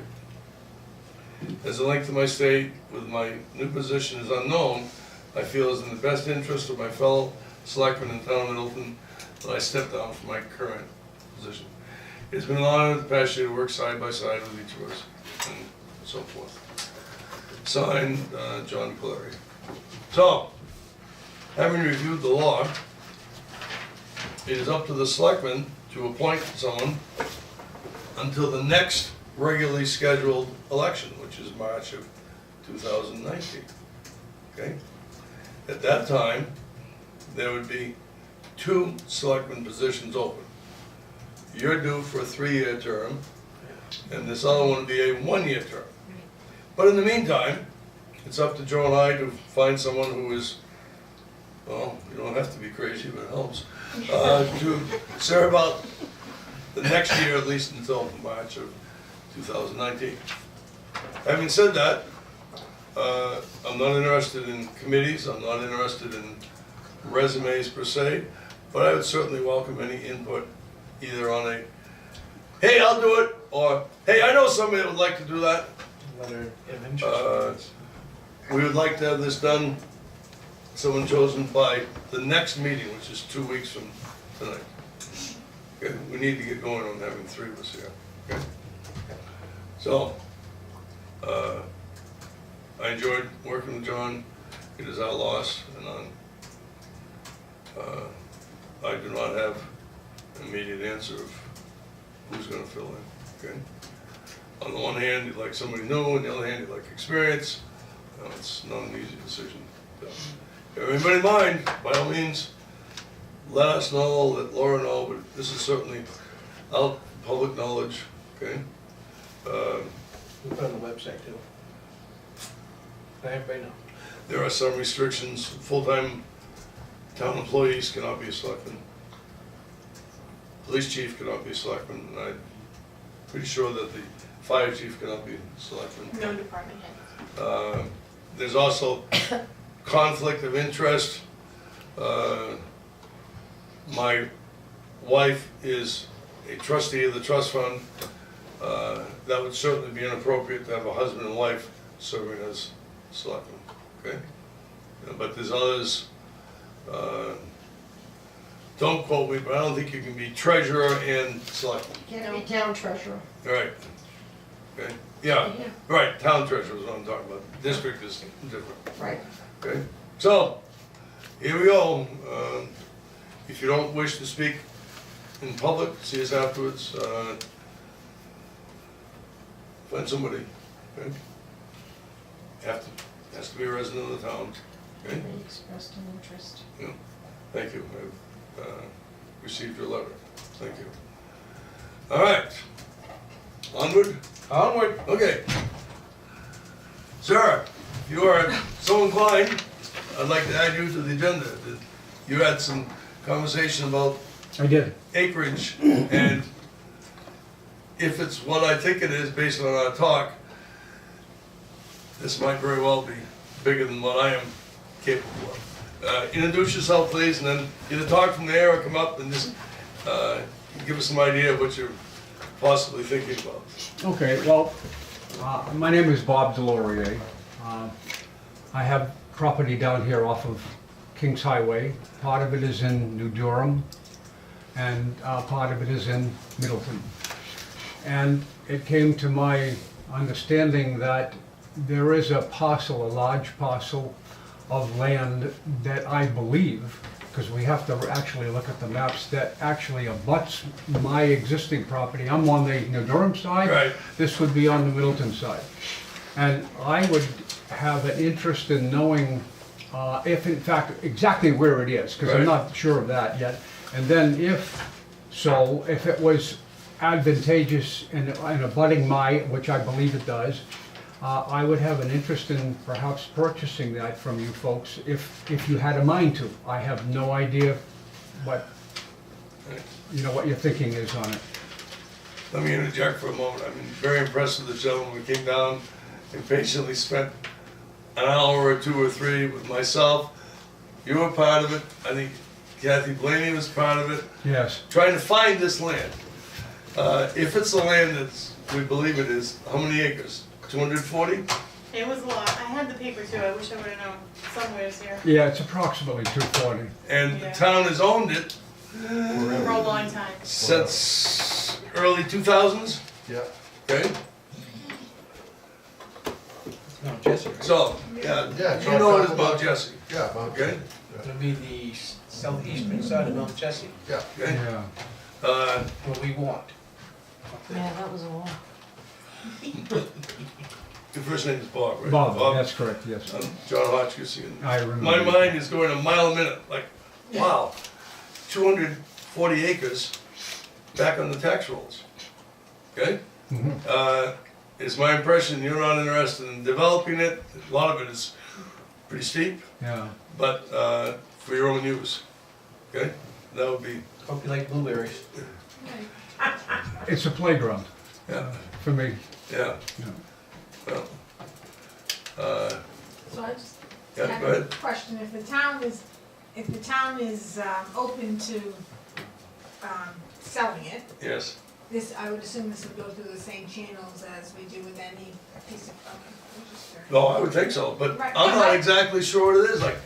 As the length of my stay with my new position is unknown, I feel it is in the best interest of my fellow selectmen in the town of Middleton that I step down from my current position. It's been an honor the past year to work side by side with each of us, and so forth. Signed, John Clary. So, having reviewed the law, it is up to the selectmen to appoint someone until the next regularly scheduled election, which is March of 2019. Okay? At that time, there would be 2 selectmen positions open. You're due for a 3-year term, and this other one would be a 1-year term. But in the meantime, it's up to Joe and I to find someone who is, well, you don't have to be crazy, but it helps, to serve out the next year, at least until March of 2019. Having said that, I'm not interested in committees, I'm not interested in resumes per se, but I would certainly welcome any input, either on a, hey, I'll do it, or, hey, I know somebody that would like to do that. Letter of interest. We would like to have this done, someone chosen by the next meeting, which is 2 weeks from tonight. Okay, we need to get going on having 3 of us here, okay? So, I enjoyed working with John. It is our loss, and I do not have an immediate answer of who's gonna fill in, okay? On the one hand, you'd like somebody new, on the other hand, you'd like experience. It's not an easy decision. So, if anybody in mind, by all means, let us know, let Laura know, but this is certainly out public knowledge, okay? We put it on the website too. Let everybody know. There are some restrictions. Full-time town employees cannot be a selectman. Police chief cannot be a selectman, and I'm pretty sure that the fire chief cannot be a selectman. No department head. There's also conflict of interest. My wife is a trustee of the trust fund. That would certainly be inappropriate to have a husband and wife serving as selectmen, okay? But there's others, don't quote me, but I don't think you can be treasurer and selectman. Can't be town treasurer. Right, okay, yeah, right, town treasurer is what I'm talking about, district is different, Right. okay? So, here we go, if you don't wish to speak in public, see us afterwards, find somebody, okay? Has to be a resident of the town, okay? They expressed an interest. Yeah, thank you, I've received your letter, thank you. All right, onward? Onward. Okay. Sarah, if you are so inclined, I'd like to add you to the agenda. You had some conversation about I did. acreage, and if it's what I think it is based on our talk, this might very well be bigger than what I am capable of. Introduce yourself, please, and then either talk from there or come up and just give us some idea of what you're possibly thinking about. Okay, well, my name is Bob Delorier. I have property down here off of Kings Highway. Part of it is in New Durham, and part of it is in Middleton. And it came to my understanding that there is a parcel, a large parcel of land that I believe, because we have to actually look at the maps, that actually abuts my existing property. I'm on the New Durham side. Right. This would be on the Middleton side. And I would have an interest in knowing if in fact exactly where it is, because I'm Right. not sure of that yet. And then if it was advantageous in abutting my, which I believe it does, I would have an interest in perhaps purchasing that from you folks if you had a mind to. I have no idea what, what your thinking is on it. Let me interject for a moment. I'm very impressed with the gentleman who came down and patiently spent an hour or 2 or 3 with myself. You were part of it. I think Kathy Blaney was part of it. Yes. Trying to find this land. If it's the land that we believe it is, how many acres? 240? It was a lot. I had the paper too. I wish I would have known. Somewhere's here. Yeah, it's approximately 240. And the Yeah. town has owned it For a long time. since early 2000s, Yeah. okay? No, Jesse, right? So, yeah, Yeah, it's you all know it is talk about about- Jesse, Yeah, about okay? It'll be the southeastern side of Mount Chessie, Yeah. Okay? Yeah. what we want. Yeah, that was a lot. Your first name is Bob, right? Bob, that's correct, yes. I'm John Hotchkiss again. I remember. My mind is going a mile a minute, like, wow, 240 acres back on the tax rolls, okay? Mhm. It's my impression you're not interested in developing it, a lot of it is pretty steep, Yeah. but, for your own use, okay? That would be, Hope you like blueberries. It's a playground yeah, for me. yeah, Yeah. well, So I just yeah, have go a ahead. question, if the town is open to, selling it, Yes, this, I would assume this would go through the same channels as we do with any piece of, I'm just curious. no, I would think so, but Right, I'm not right. exactly sure what it is, like,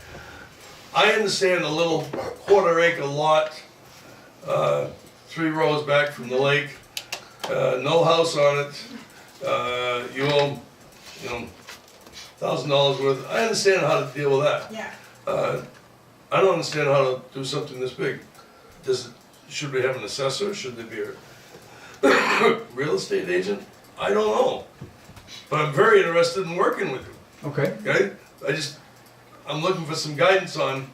I understand a little quarter-acre lot, 3 rows back from the lake, no house on it, you own, $1,000 worth, I understand how to deal with that. Yeah, I don't understand how to do something this big. Should we have an assessor, should there be a real estate agent? I don't know, but I'm very interested in working with you, Okay. okay? I'm looking for some guidance on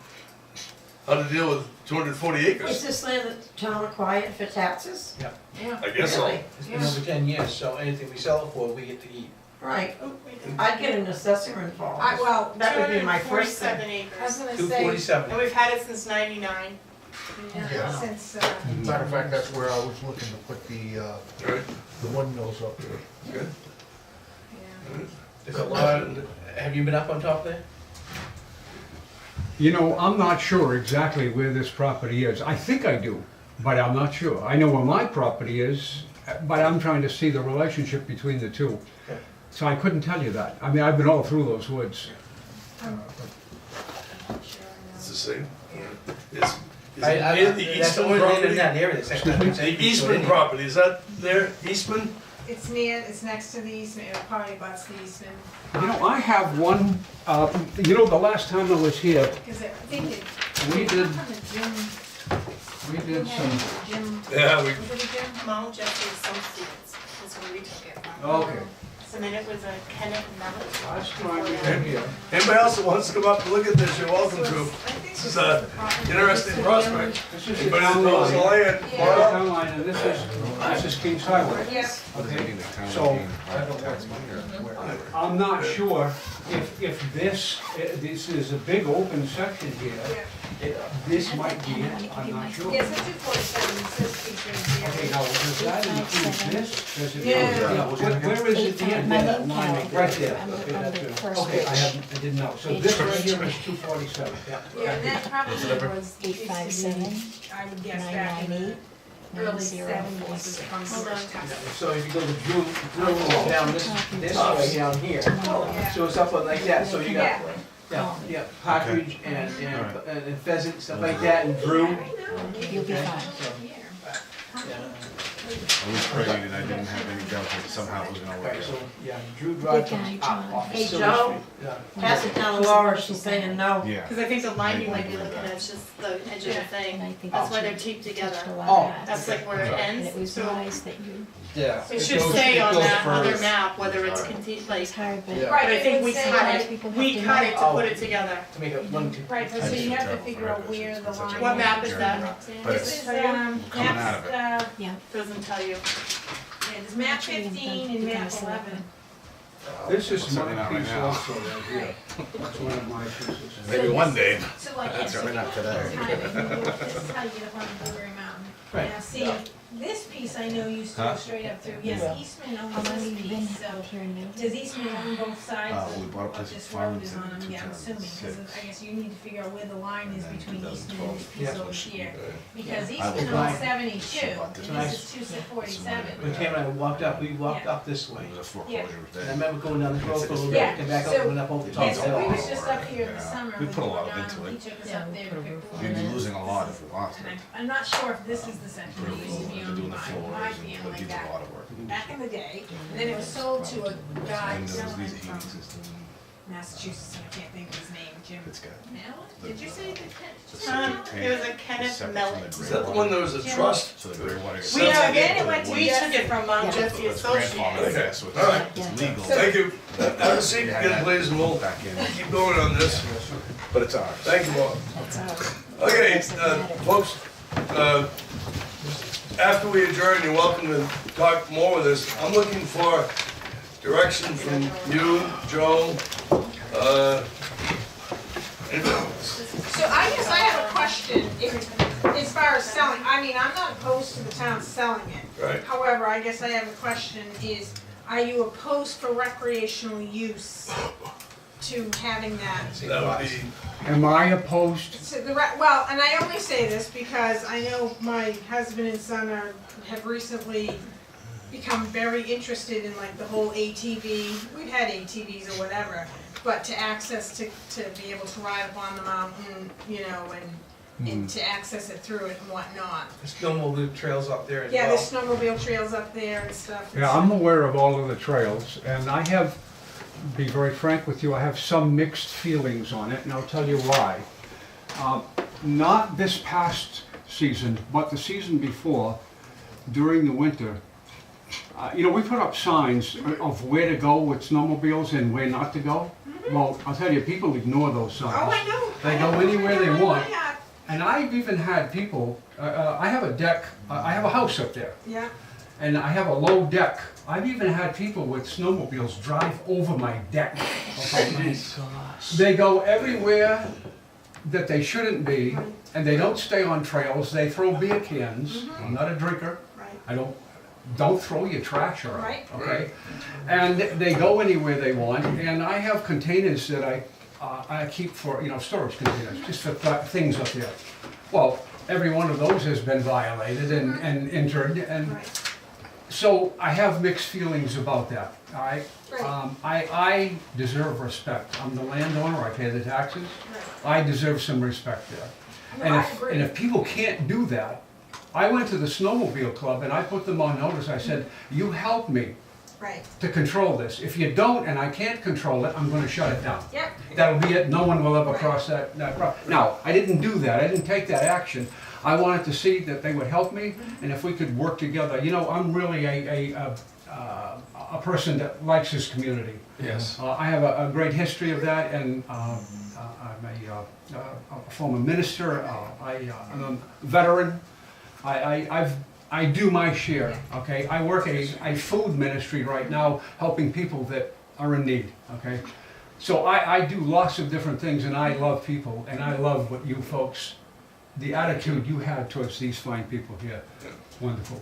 how to deal with 240 Is acres. this land that the town acquired for taxes? Yeah, yeah. I guess so. Really? it's been over 10 years, so anything we sell it for, we get to eat. Right, I'd get an assessor involved. Well, That would be my first thing. 247 I was acres. gonna say, 247. And we've had it since '99. yeah, since, Matter of fact, that's where I was looking to put Right, the windmills up there. good. yeah. There's a lot, have you been up on top there? You know, I'm not sure exactly where this property is. I think I do, but I'm not sure. I know where my property is, but I'm trying to see the relationship between the two. Okay. So I couldn't tell you that. I mean, I've been all through those woods. It's the same. Is I, it the that's the Eastman only land in property? that area that's actually. The Eastman property, is that there, Eastman? It's next to the Eastman, it probably butts the Eastman. You know, I have one, the last time I was here, Because I think it. We did- From the gym, we who did had some, the gym, Yeah, was it a gym? Mount Jesse Associates is where we took it from. okay. So then it was a Kenneth Mellon. Last time we were here. Anybody else that wants to come up and look at this, you're welcome to. I think This is this a was the property. interesting prospect. This is the Anybody that town knows the line. land, Yeah. come on up. Town line, and this is Kings Highway. Yeah, Okay, so, I'm not sure if this is a big open section here, yeah. this might be it, I'm not sure. Yes, it's 247, it says featured Okay, here. now, does that include this? Does it? Yeah. Where is it the end My of that name line? tag. Right there. I'm Okay, on that's the good. first Okay, page. I didn't know. So Page this right here 2. is 247. Yeah. Yeah, and that property was, used to 857, be, I would guess back in the 998, early 9046. 70s was from the Hold on. first time. So if you go to Drew down this way down here, Yeah. so it's up like that, so you got, Yeah. yeah, partridge and pheasant, stuff like that, and Drew. You'll be Okay, fine. so, yeah. I was praying and I didn't have any doubt that somehow it was gonna work Okay, so, out. yeah, Drew Drive Good comes guy, up John. off of Hey, Silver Joe? Street. Yeah. Pass it down to Laura, she's saying no. Yeah. Because I think the line you might be looking at is just the edge of the And I thing. think That's why she they're taped together. touched a lot Oh, of that. That's like where it And it ends. was So wise that you, Yeah. it should say on that other map whether it's like, it's hard, but. Yeah. but I think we Right, it would say, cut like, it, people we have to cut know. it to put it together. To make it one, two. Right, so you have to figure out where the line. What map is. is that? But This it's is, coming out of it. maps, Doesn't tell you. yeah, there's map 15 and map 11. This is Something my out right piece now. also right here. That's one of my pieces. Maybe one day. So like, That's yeah, so right, not this is today. how this is how you get up on Blueberry Mountain. Right. Now, see, this piece I know used to go straight up through, yes, Eastman How owns long have this you been piece, so. out here in Milton? Does Eastman own both sides We of bought a place of this of road farms is in on them, yeah, I'm assuming, because 2006. I guess you need to figure out where the line is And then between Eastman and this 2012. piece Yeah. over here. Because I Eastman was owns 72, She bought and this this nice. is 247. When Tam and I walked up, we walked up this way. There was a foreclosure Yeah. with And I that. remember going down the road for a little Yeah, bit, came back up, so- went up over the top Yeah, of so the we hill. was just up here in the summer We when put a you were lot down, into and it. he took us Yeah, up we there put to a pick roof wood. on You'd be it. losing a lot if we lost And it. I'm not sure if this is the section that used to be They're owned doing the by floors my and family it needs a back, lot of work. back in the day. And then it was sold to a guy And there was selling these heating from systems. Massachusetts, and I can't think of his name, Jim. It's good. Mellon? Did you say the? It was a Kenneth Mellon. Is that the one that was a trust? So the gray water gets. We took it from Jesse It's grandfathered, I Associates. guess, so it's All right. it's legal. Thank you. Have a seat again, please, and we'll Back in, keep going on this. but it's ours. Thank you, Bob. That's ours. Okay, Doesn't matter. folks, after we adjourn, you're welcome to talk more with us. I'm looking for direction from you, Joe. So I guess I have a question, as far as selling, I mean, I'm not opposed to the town selling it. Right. However, I guess I have a question is, are you opposed for recreational use to having that? That would be, Am I opposed? So well, and I only say this because I know my husband and son have recently become very interested in like the whole ATV, we've had ATVs or whatever, but to access to be able to ride up on the mountain, you know, and to access it through it and whatnot. There's snowmobile trails up there as Yeah, well. there's snowmobile trails up there and stuff. Yeah, I'm aware of all of the trails, and I have, be very frank with you, I have some mixed feelings on it, and I'll tell you why. Not this past season, but the season before, during the winter, you know, we put up signs of where to go with snowmobiles and where not to go. Well, I'll tell you, people ignore those signs. Oh, I know. They I go know. anywhere they I want. have. And I've even had people, I have a deck, I have a house up there, Yeah, and I have a low deck. I've even had people with snowmobiles drive over my deck. Okay? They go everywhere that they shouldn't be, and they don't stay on trails. They throw beer cans. I'm not a drinker. right, I don't throw your trash around, Right. okay? And they go anywhere they want, and I have containers that I keep for, you know, storage containers, just for things up there. Well, every one of those has been violated and entered, and right. so I have mixed feelings about that, all right? Right. I deserve respect. I'm the landowner, I pay the taxes. Right. I deserve some respect there. No, And I if, agree. and if people can't do that, I went to the snowmobile club and I put them on notice. I said, you help me Right, to control this. If you don't and I can't control it, I'm gonna shut it down. yep, That'll be it. No one will ever Right. cross that. Now, I didn't do that. I didn't take that action. I wanted to see that they would help me and if we could work together. You know, I'm really a person that likes this community. yes. I have a great history of that, and I'm a former minister. I'm a veteran. I do my share. Okay, I work a food ministry right now, helping people that are in need. Okay, so I do lots of different things, and I love people, and I love what you folks, the attitude you have towards these fine people here. Wonderful.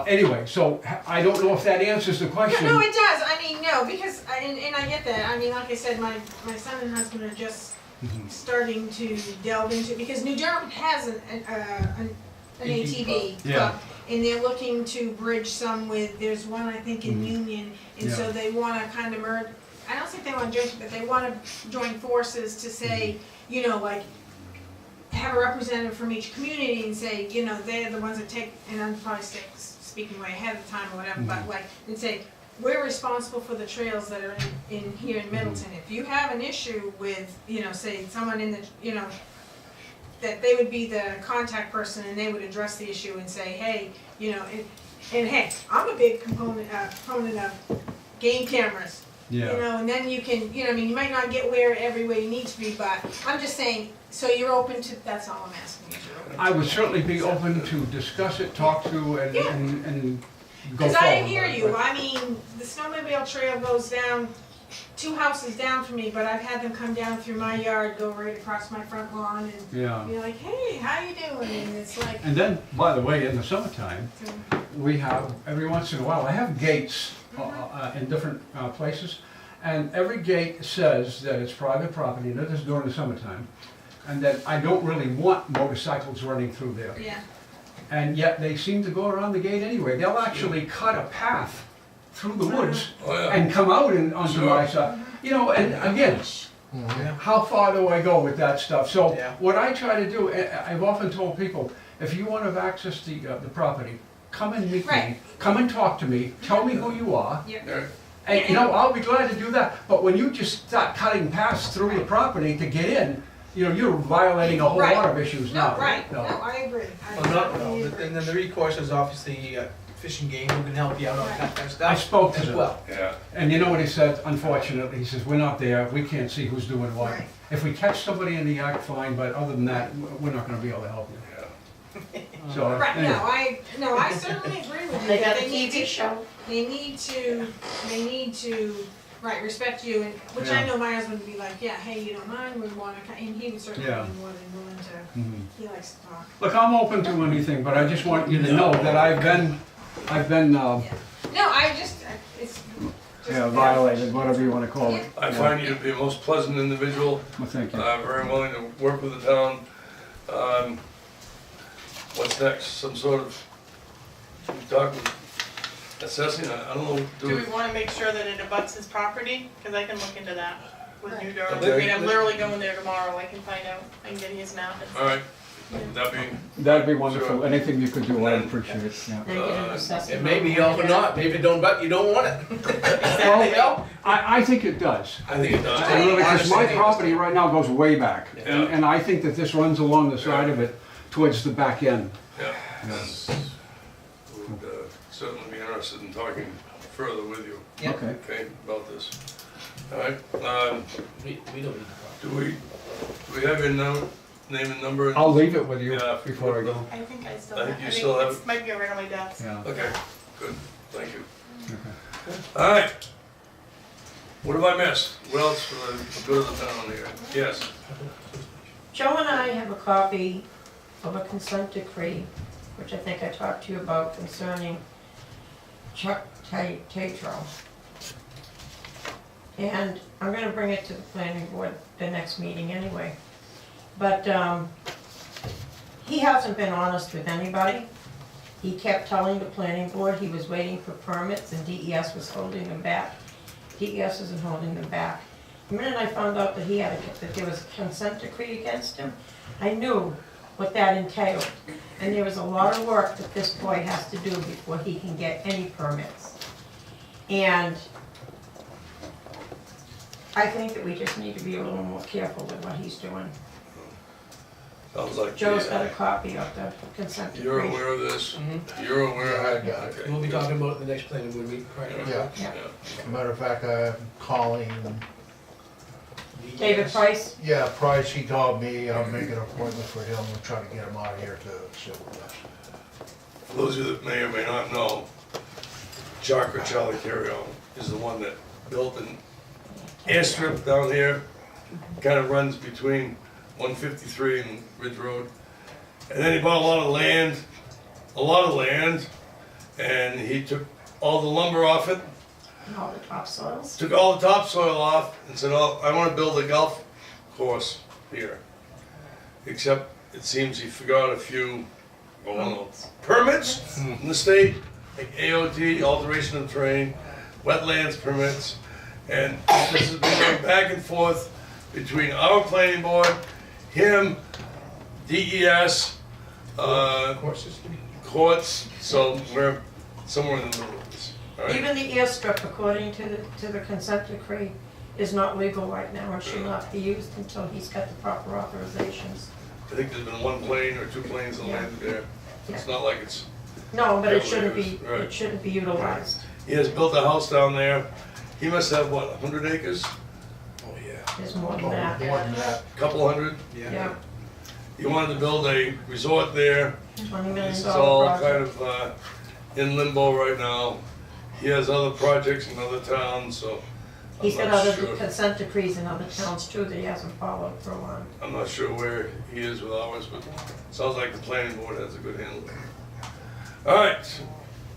Anyway, so I don't know if that answers the question. No, it does, I mean, no, because, and I get that, I mean, like I said, my son and husband are just starting to delve into, because New Durham has an ATV Yeah. club, and they're looking to bridge some with, there's one, I think, in Union, and so Yeah. they wanna kind of merge, I don't think they wanna join, but they wanna join forces to say, you know, like, have a representative from each community and say, you know, they're the ones that take, and I'm probably speaking way ahead of time or whatever, but like, and say, we're responsible for the trails that are in here in Middleton. If you have an issue with, you know, say, someone in the, you know, that they would be the contact person and they would address the issue and say, hey, you know, and hey, I'm a big proponent of game cameras. Yeah. You know, and then you can, you know, I mean, you might not get where every way you need to be, but I'm just saying, so you're open to, that's all I'm asking you. You're open to I would it. certainly be open to discuss it, talk to, and Yeah. and go Because forward. I hear with it, you, but- I mean, the snowmobile trail goes down 2 houses down from me, but I've had them come down through my yard, go right across my front lawn and Yeah. be like, hey, how you doing? And it's like, And then, by the way, in the summertime, we have, every once in a while, I have gates in different places, and every gate says that it's private property, and that is during the summertime, and that I don't really want motorcycles running through there. yeah, And yet they seem to go around the gate anyway. They'll actually cut a path through the woods Oh, yeah. and come out and onto Sure. my side. You know, and again, how far do I go with that stuff? So Yeah. what I try to do, I've often told people, if you want to have access to the property, come and meet me, Right. come and talk to me, tell me who you are, yep, Yeah. And you know, I'll be glad to do that, but when you just start cutting paths through the property to get in, you know, you're violating a whole Right. lot of issues now. No, right, No. no, I agree. I Well, not, totally no, agree. and then the recourse is obviously Fish and Game, who can help you out on that kind of stuff. I spoke to as them. well. Yeah. And you know what he said, unfortunately, he says, we're not there, we can't see who's doing what. Right. If we catch somebody in the act, fine, but other than that, we're not gonna be able to help you. So, Right, anyway. no, I certainly agree with you. They got a They need TV to- show. They need to, right, respect you, and, which I Yeah. know my husband would be like, yeah, hey, you don't mind, we wanna, and he would certainly be Yeah. more than willing to, Mhm. he likes to talk. Look, I'm open to anything, but I just want you to know that I've been, No, I just, it's just. yeah, violated, whatever you wanna call it. I find you to be a most pleasant individual, Well, thank you. very willing to work with the town. What's next? Some sort of, we talk with assessing, I don't know. Do we wanna make sure that it abuts his property? Cause I can look into that with New Durham. I Okay. mean, I'm literally going there tomorrow, I can find out, I can get his map and All right, that'd be, That'd be wonderful, Sure. anything you could do, I'd appreciate it, yeah. They get an assessment. And maybe you also not, maybe it don't, but you don't want it. Exactly, no? I think it does. I think it does. I really, because my Honestly, property right now goes way back, Yeah. and I think that this runs along the side of it towards the back end. Yeah. Would certainly be interested in talking further with you, Yeah. Okay. okay, about this. All right, We don't need the do we have your name and number? I'll leave it with you Yeah. before I go. I think I still I have, think you still have it. it might be right on my desk. Yeah. Okay, good, thank you. Okay. All right. What have I missed? What else for the good of the town here? Yes. Joe and I have a copy of a consent decree, which I think I talked to you about concerning Chuck Tatro. And I'm gonna bring it to the planning board the next meeting anyway. But, he hasn't been honest with anybody. He kept telling the planning board he was waiting for permits and DES was holding them back. DES isn't holding them back. The minute I found out that that there was a consent decree against him, I knew what that entailed. And there was a lot of work that this boy has to do before he can get any permits. And I think that we just need to be a little more careful with what he's doing. Sounds like Joe's got a copy of the consent decree. you're aware of this. Mhm. You're aware. I got it. Okay, We'll be good. talking about it the next planning board meeting, right? Yeah. Yeah. Matter of fact, I'm calling, David Price, yeah, Price, he called me, I'll make an appointment for him, we'll try to get him out here to sit with us. For those of you that may or may not know, Chuck or Charlie Carrion is the one that built an airstrip down here. Kind of runs between 153 and Ridge Road. And then he bought a lot of land, and he took all the lumber off it, and all the topsoils. took all the topsoil off, and said, oh, I want to build a golf course here. Except it seems he forgot a few, I don't know, permits in the state, like AOT, alteration of terrain, wetlands permits, and this has been going back and forth between our planning board, him, DES, Court system. courts, so we're somewhere in the middle of this, all right? Even the airstrip, according to the consent decree, is not legal right now and should not be used until he's got the proper authorizations. I think there's been one plane or two planes that landed there. It's not like it's, No, but it Yeah, shouldn't be, right. it shouldn't be utilized. he has built a house down there. He must have, what, 100 acres? Oh, yeah. There's more than More that. than that, Couple hundred? Yeah, He wanted to build a resort there. $20 million This is all project. kind of in limbo right now. He has other projects in other towns, so I'm He's got not other sure. consent decrees in other towns too that he hasn't followed for a while. I'm not sure where he is with ours, but it sounds like the planning board has a good handle of it. All right,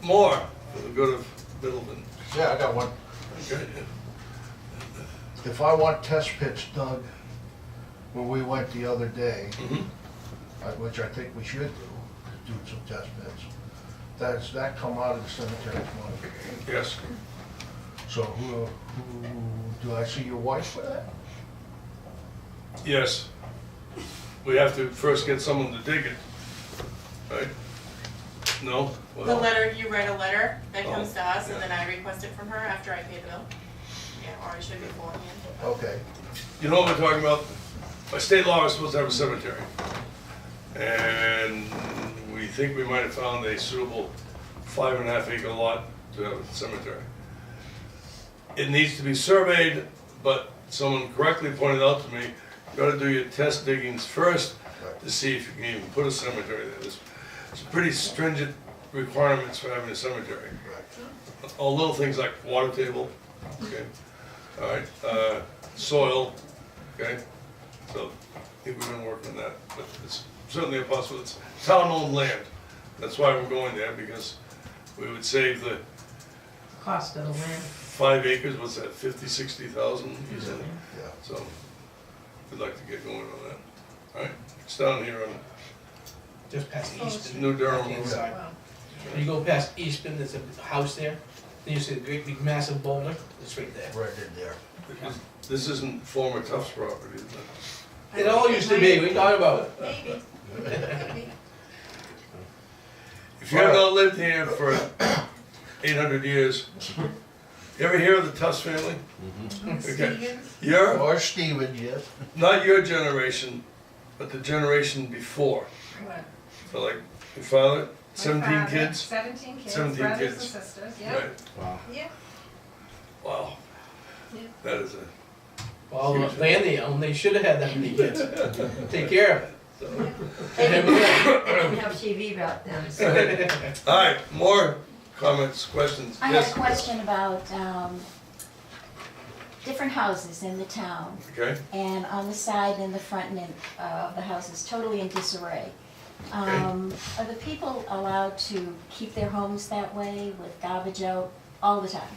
more for the good of Middleton. yeah, I got one. Okay. If I want test pits dug where we went the other day, Mhm. which I think we should do some test pits, does that come out of the cemetery's money? Yes, So who, do I see your wife for that? yes. We have to first get someone to dig it, right? No? The Well, letter, you write a letter that Oh, comes to us, yeah. and then I request it from her after I pay the bill. Yeah, or it should be beforehand. Okay. you know what we're talking about? By state law, we're supposed to have a cemetery. And we think we might have found a suitable 5.5 acre lot to have a cemetery. It needs to be surveyed, but someone correctly pointed out to me, you gotta do your test diggings first to see if you can even put a cemetery there. There's some pretty stringent requirements for having a cemetery. All little things like water table, okay, all right, soil, okay, so I think we've been working on that, but it's certainly a possibility. It's town-owned land, that's why we're going there, because we would save the Cost of the land. 5 acres, what's that, 50, 60,000 easily, Yeah. so we'd like to get going on that. All right, it's down here on Just past Eastman. New Durham left-hand Road. side. When you go past Eastman, there's a house there, then you see a great big massive boulder, it's right there. Right in there. This isn't former Tufts property, is it? It all used to be, we thought about it. Maybe, maybe. If you have not lived here for 800 years, you ever hear of the Tufts family? Okay. Your, Or Stevens, yes. not your generation, but the generation before. What? So like your father, My 17 father, kids? 17 kids, 17 brothers and kids. sisters, yeah, Right, yeah. wow. Yeah. That is a, All the land they own, they should have had that many kids. Take care of it. They didn't have TV back then, so. all right, more comments, questions? I had Yes. a question about, different houses in the town, Okay, and on the side and the front and of the houses, totally in disarray. Are the people allowed to keep their homes that way with garbage out all the time?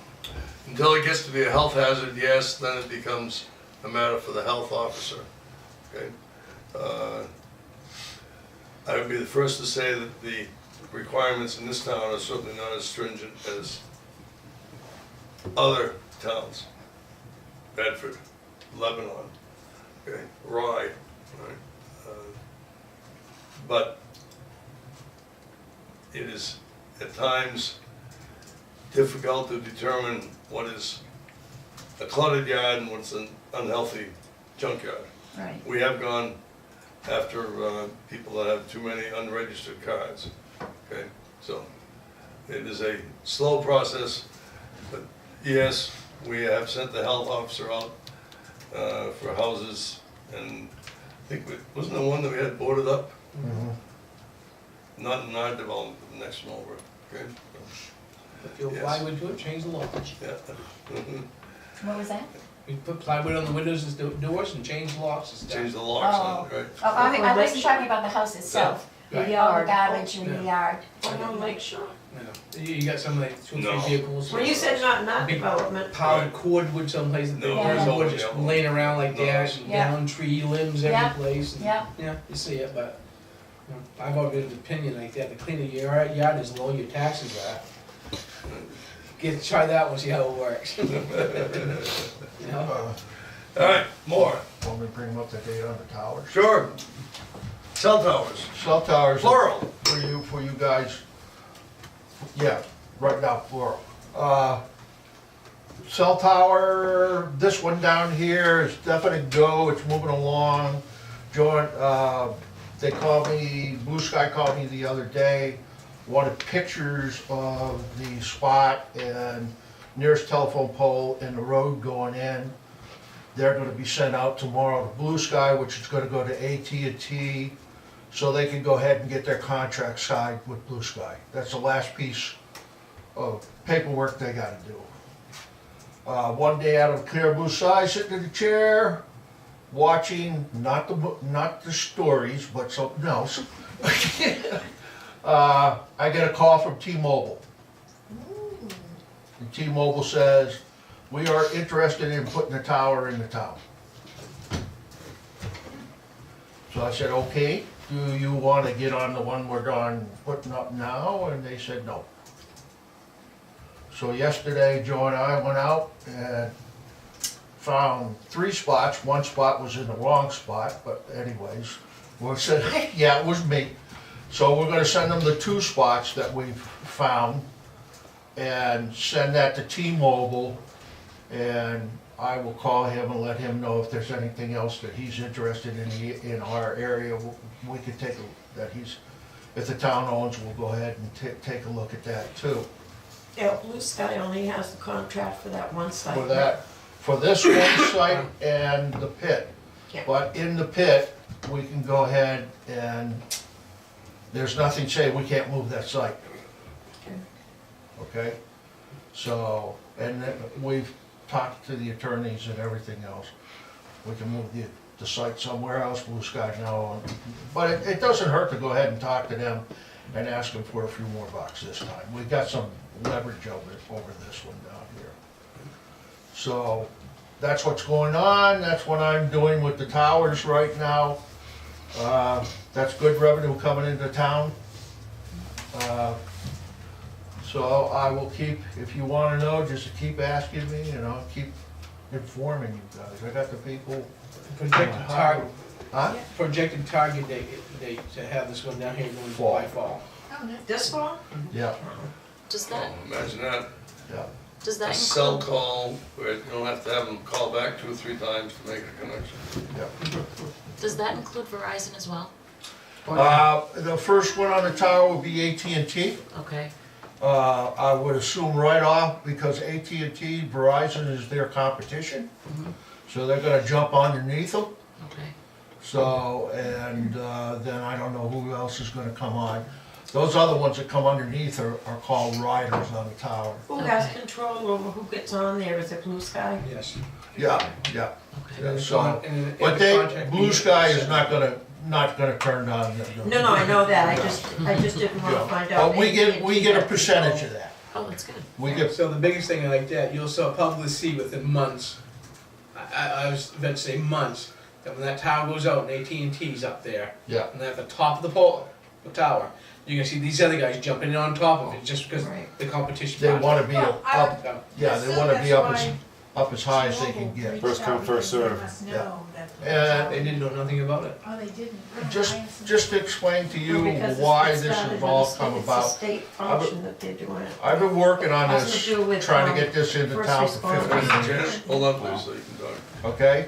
until it gets to be a health hazard, yes, then it becomes a matter for the health officer, okay? I would be the first to say that the requirements in this town are certainly not as stringent as other towns. Bedford, Lebanon, okay, Rye, right? But it is at times difficult to determine what is a cluttered yard and what's an unhealthy junkyard. Right. We have gone after people that have too many unregistered cars, okay? So it is a slow process, but yes, we have sent the health officer out for houses, and I think, wasn't there one that we had boarded up? Not in our development, but the next one over, okay? If you Yes. plywood to it, change the law. Yeah. Mhm. What was that? We put plywood on the windows and doors and change locks and stuff. Change the locks on it, right? Oh, I wasn't talking about the house itself, Right. all the garbage in the Yeah. yard. I don't make sure. You got some like 2 or 3 No. vehicles. When you said not in that Big development, Powdered cordwood someplace, and No, there's the always wood just yellow. laying around like No. that, and Yeah. down tree limbs Yeah. every place. and- Yeah. Yeah, you see it, but you know, I've always been of the opinion like that, the cleaner your yard is, the lower your taxes are. Try that one, see how it works. You know? All right, more, Want me to bring them up to date on the towers? sure. Cell towers, Cell towers. plural. For you guys, yeah, right now, plural. Cell tower, this one down here is definite go, it's moving along. John, they called me, Blue Sky called me the other day, wanted pictures of the spot and nearest telephone pole and the road going in. They're gonna be sent out tomorrow to Blue Sky, which is gonna go to AT&T, so they can go ahead and get their contract signed with Blue Sky. That's the last piece of paperwork they gotta do. One day out of clear blue sky, sitting in the chair, watching, not the stories, but something else. I get a call from T-Mobile. And T-Mobile says, we are interested in putting a tower in the town. So I said, okay, do you want to get on the one we're on putting up now? And they said no. So yesterday, Joe and I went out and found 3 spots. One spot was in the wrong spot, but anyways, we said, yeah, it was me. So we're gonna send them the 2 spots that we've found and send that to T-Mobile. And I will call him and let him know if there's anything else that he's interested in our area. We could take, if the town owns, we'll go ahead and take a look at that too. Yeah, Blue Sky only has the contract for that one site. For this one site and the pit. Yeah. But in the pit, we can go ahead and, there's nothing saying we can't move that site. Okay? So, and then we've talked to the attorneys and everything else. We can move the site somewhere else, Blue Sky now. But it doesn't hurt to go ahead and talk to them and ask them for a few more bucks this time. We've got some leverage over this one down here. So, that's what's going on, that's what I'm doing with the towers right now. That's good revenue coming into town. So I will keep, if you wanna know, just keep asking me, and I'll keep informing you guys. I got the people. Projected target, Huh? projected target date to have this one down here going Fall. by fall. This fall? Yeah, Does that, Imagine that, yeah. does a that cell include, call where you don't have to have them call back 2 or 3 times to make a connection. does that include Verizon as well? The first one on the tower will be AT&T. Okay, I would assume right off, because AT&T, Verizon is their competition. So they're gonna jump underneath them. okay. So, and then I don't know who else is gonna come on. Those other ones that come underneath are called riders on the tower. Who has control over who gets on there? Is it Blue Sky? Yes. Yeah. And So, and but the contract Blue being Sky is set. not gonna turn down. No, I know that, I just didn't wanna Yeah. find out. But we get a percentage of that. Oh, that's good. We get, So the biggest thing like that, you'll probably see within months, I was about to say months, that when that tower goes out and AT&T's up there, yeah, and they're at the top of the pole, the tower, you're gonna see these other guys jumping in on top of it, just because Right. the competition. they wanna be Well, up, So, yeah, they wanna be up as high as they can get. First come, first serve. And They didn't know nothing about it. Oh, they didn't? just to explain to you Because why it's this started has with all the come state- about. It's a state function that they're doing it. I've been working on Has this, to do with, trying to get this into first town for responders. 15 years. Janet, hold on please, so you can talk. Okay?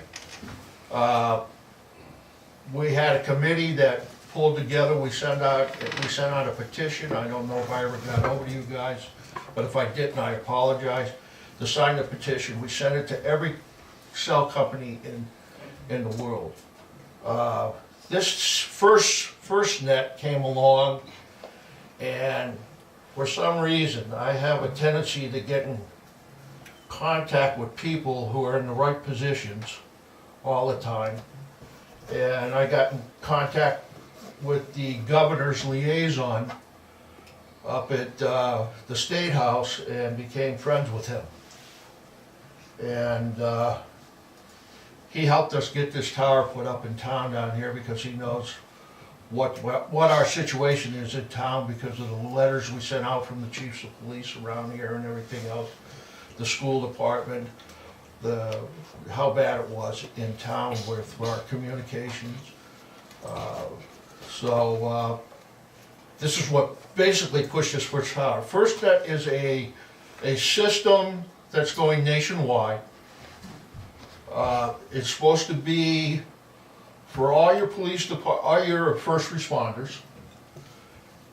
We had a committee that pulled together, we sent out a petition, I don't know if I ever got over to you guys, but if I didn't, I apologize. To sign the petition, we sent it to every cell company in the world. This first net came along, and for some reason, I have a tendency to get in contact with people who are in the right positions all the time. And I got in contact with the governor's liaison up at the State House and became friends with him. And he helped us get this tower put up in town down here because he knows what our situation is in town because of the letters we sent out from the chiefs of police around here and everything else, the school department, how bad it was in town with our communications. This is what basically pushed this first tower. First, that is a system that's going nationwide. It's supposed to be for all your all your first responders.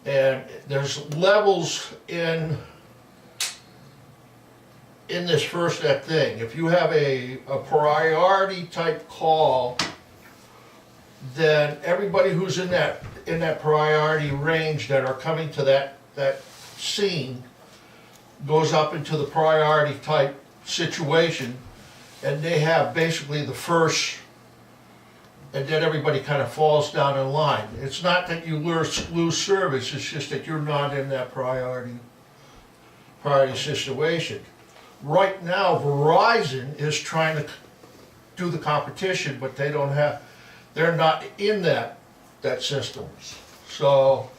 And there's levels in this first thing. If you have a priority type call, then everybody who's in that priority range that are coming to that scene goes up into the priority type situation, and they have basically the first, and then everybody kind of falls down in line. It's not that you lose service, it's just that you're not in that priority situation. Right now, Verizon is trying to do the competition, but they're not in that system. So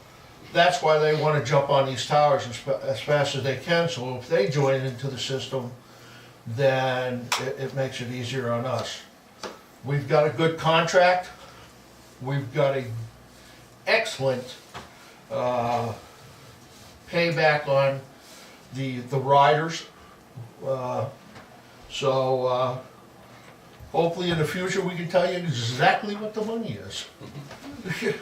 that's why they want to jump on these towers as fast as they can. So if they join into the system, then it makes it easier on us. We've got a good contract. We've got an excellent payback on the riders. So hopefully in the future, we can tell you exactly what the money is.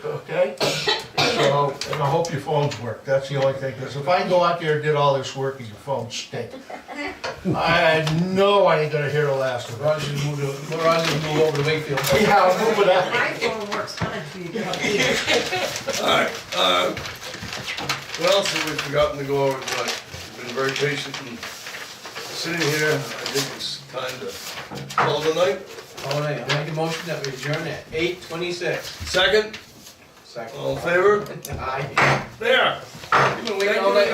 Okay? So, and I hope your phones work, that's the only thing, because if I go out there and did all this work and your phones stink, I know I ain't gonna hear the last of it. Roger moved over to Wakefield. Yeah, I'm moving out. My phone works fine for you guys. Alright, what else have we forgotten to go over tonight? You've been very patient and sitting here, I think it's time to call the night. All right, I make a motion that we adjourn at 8:26. Second, Second. all in favor? Aye. There! You've been waiting all night.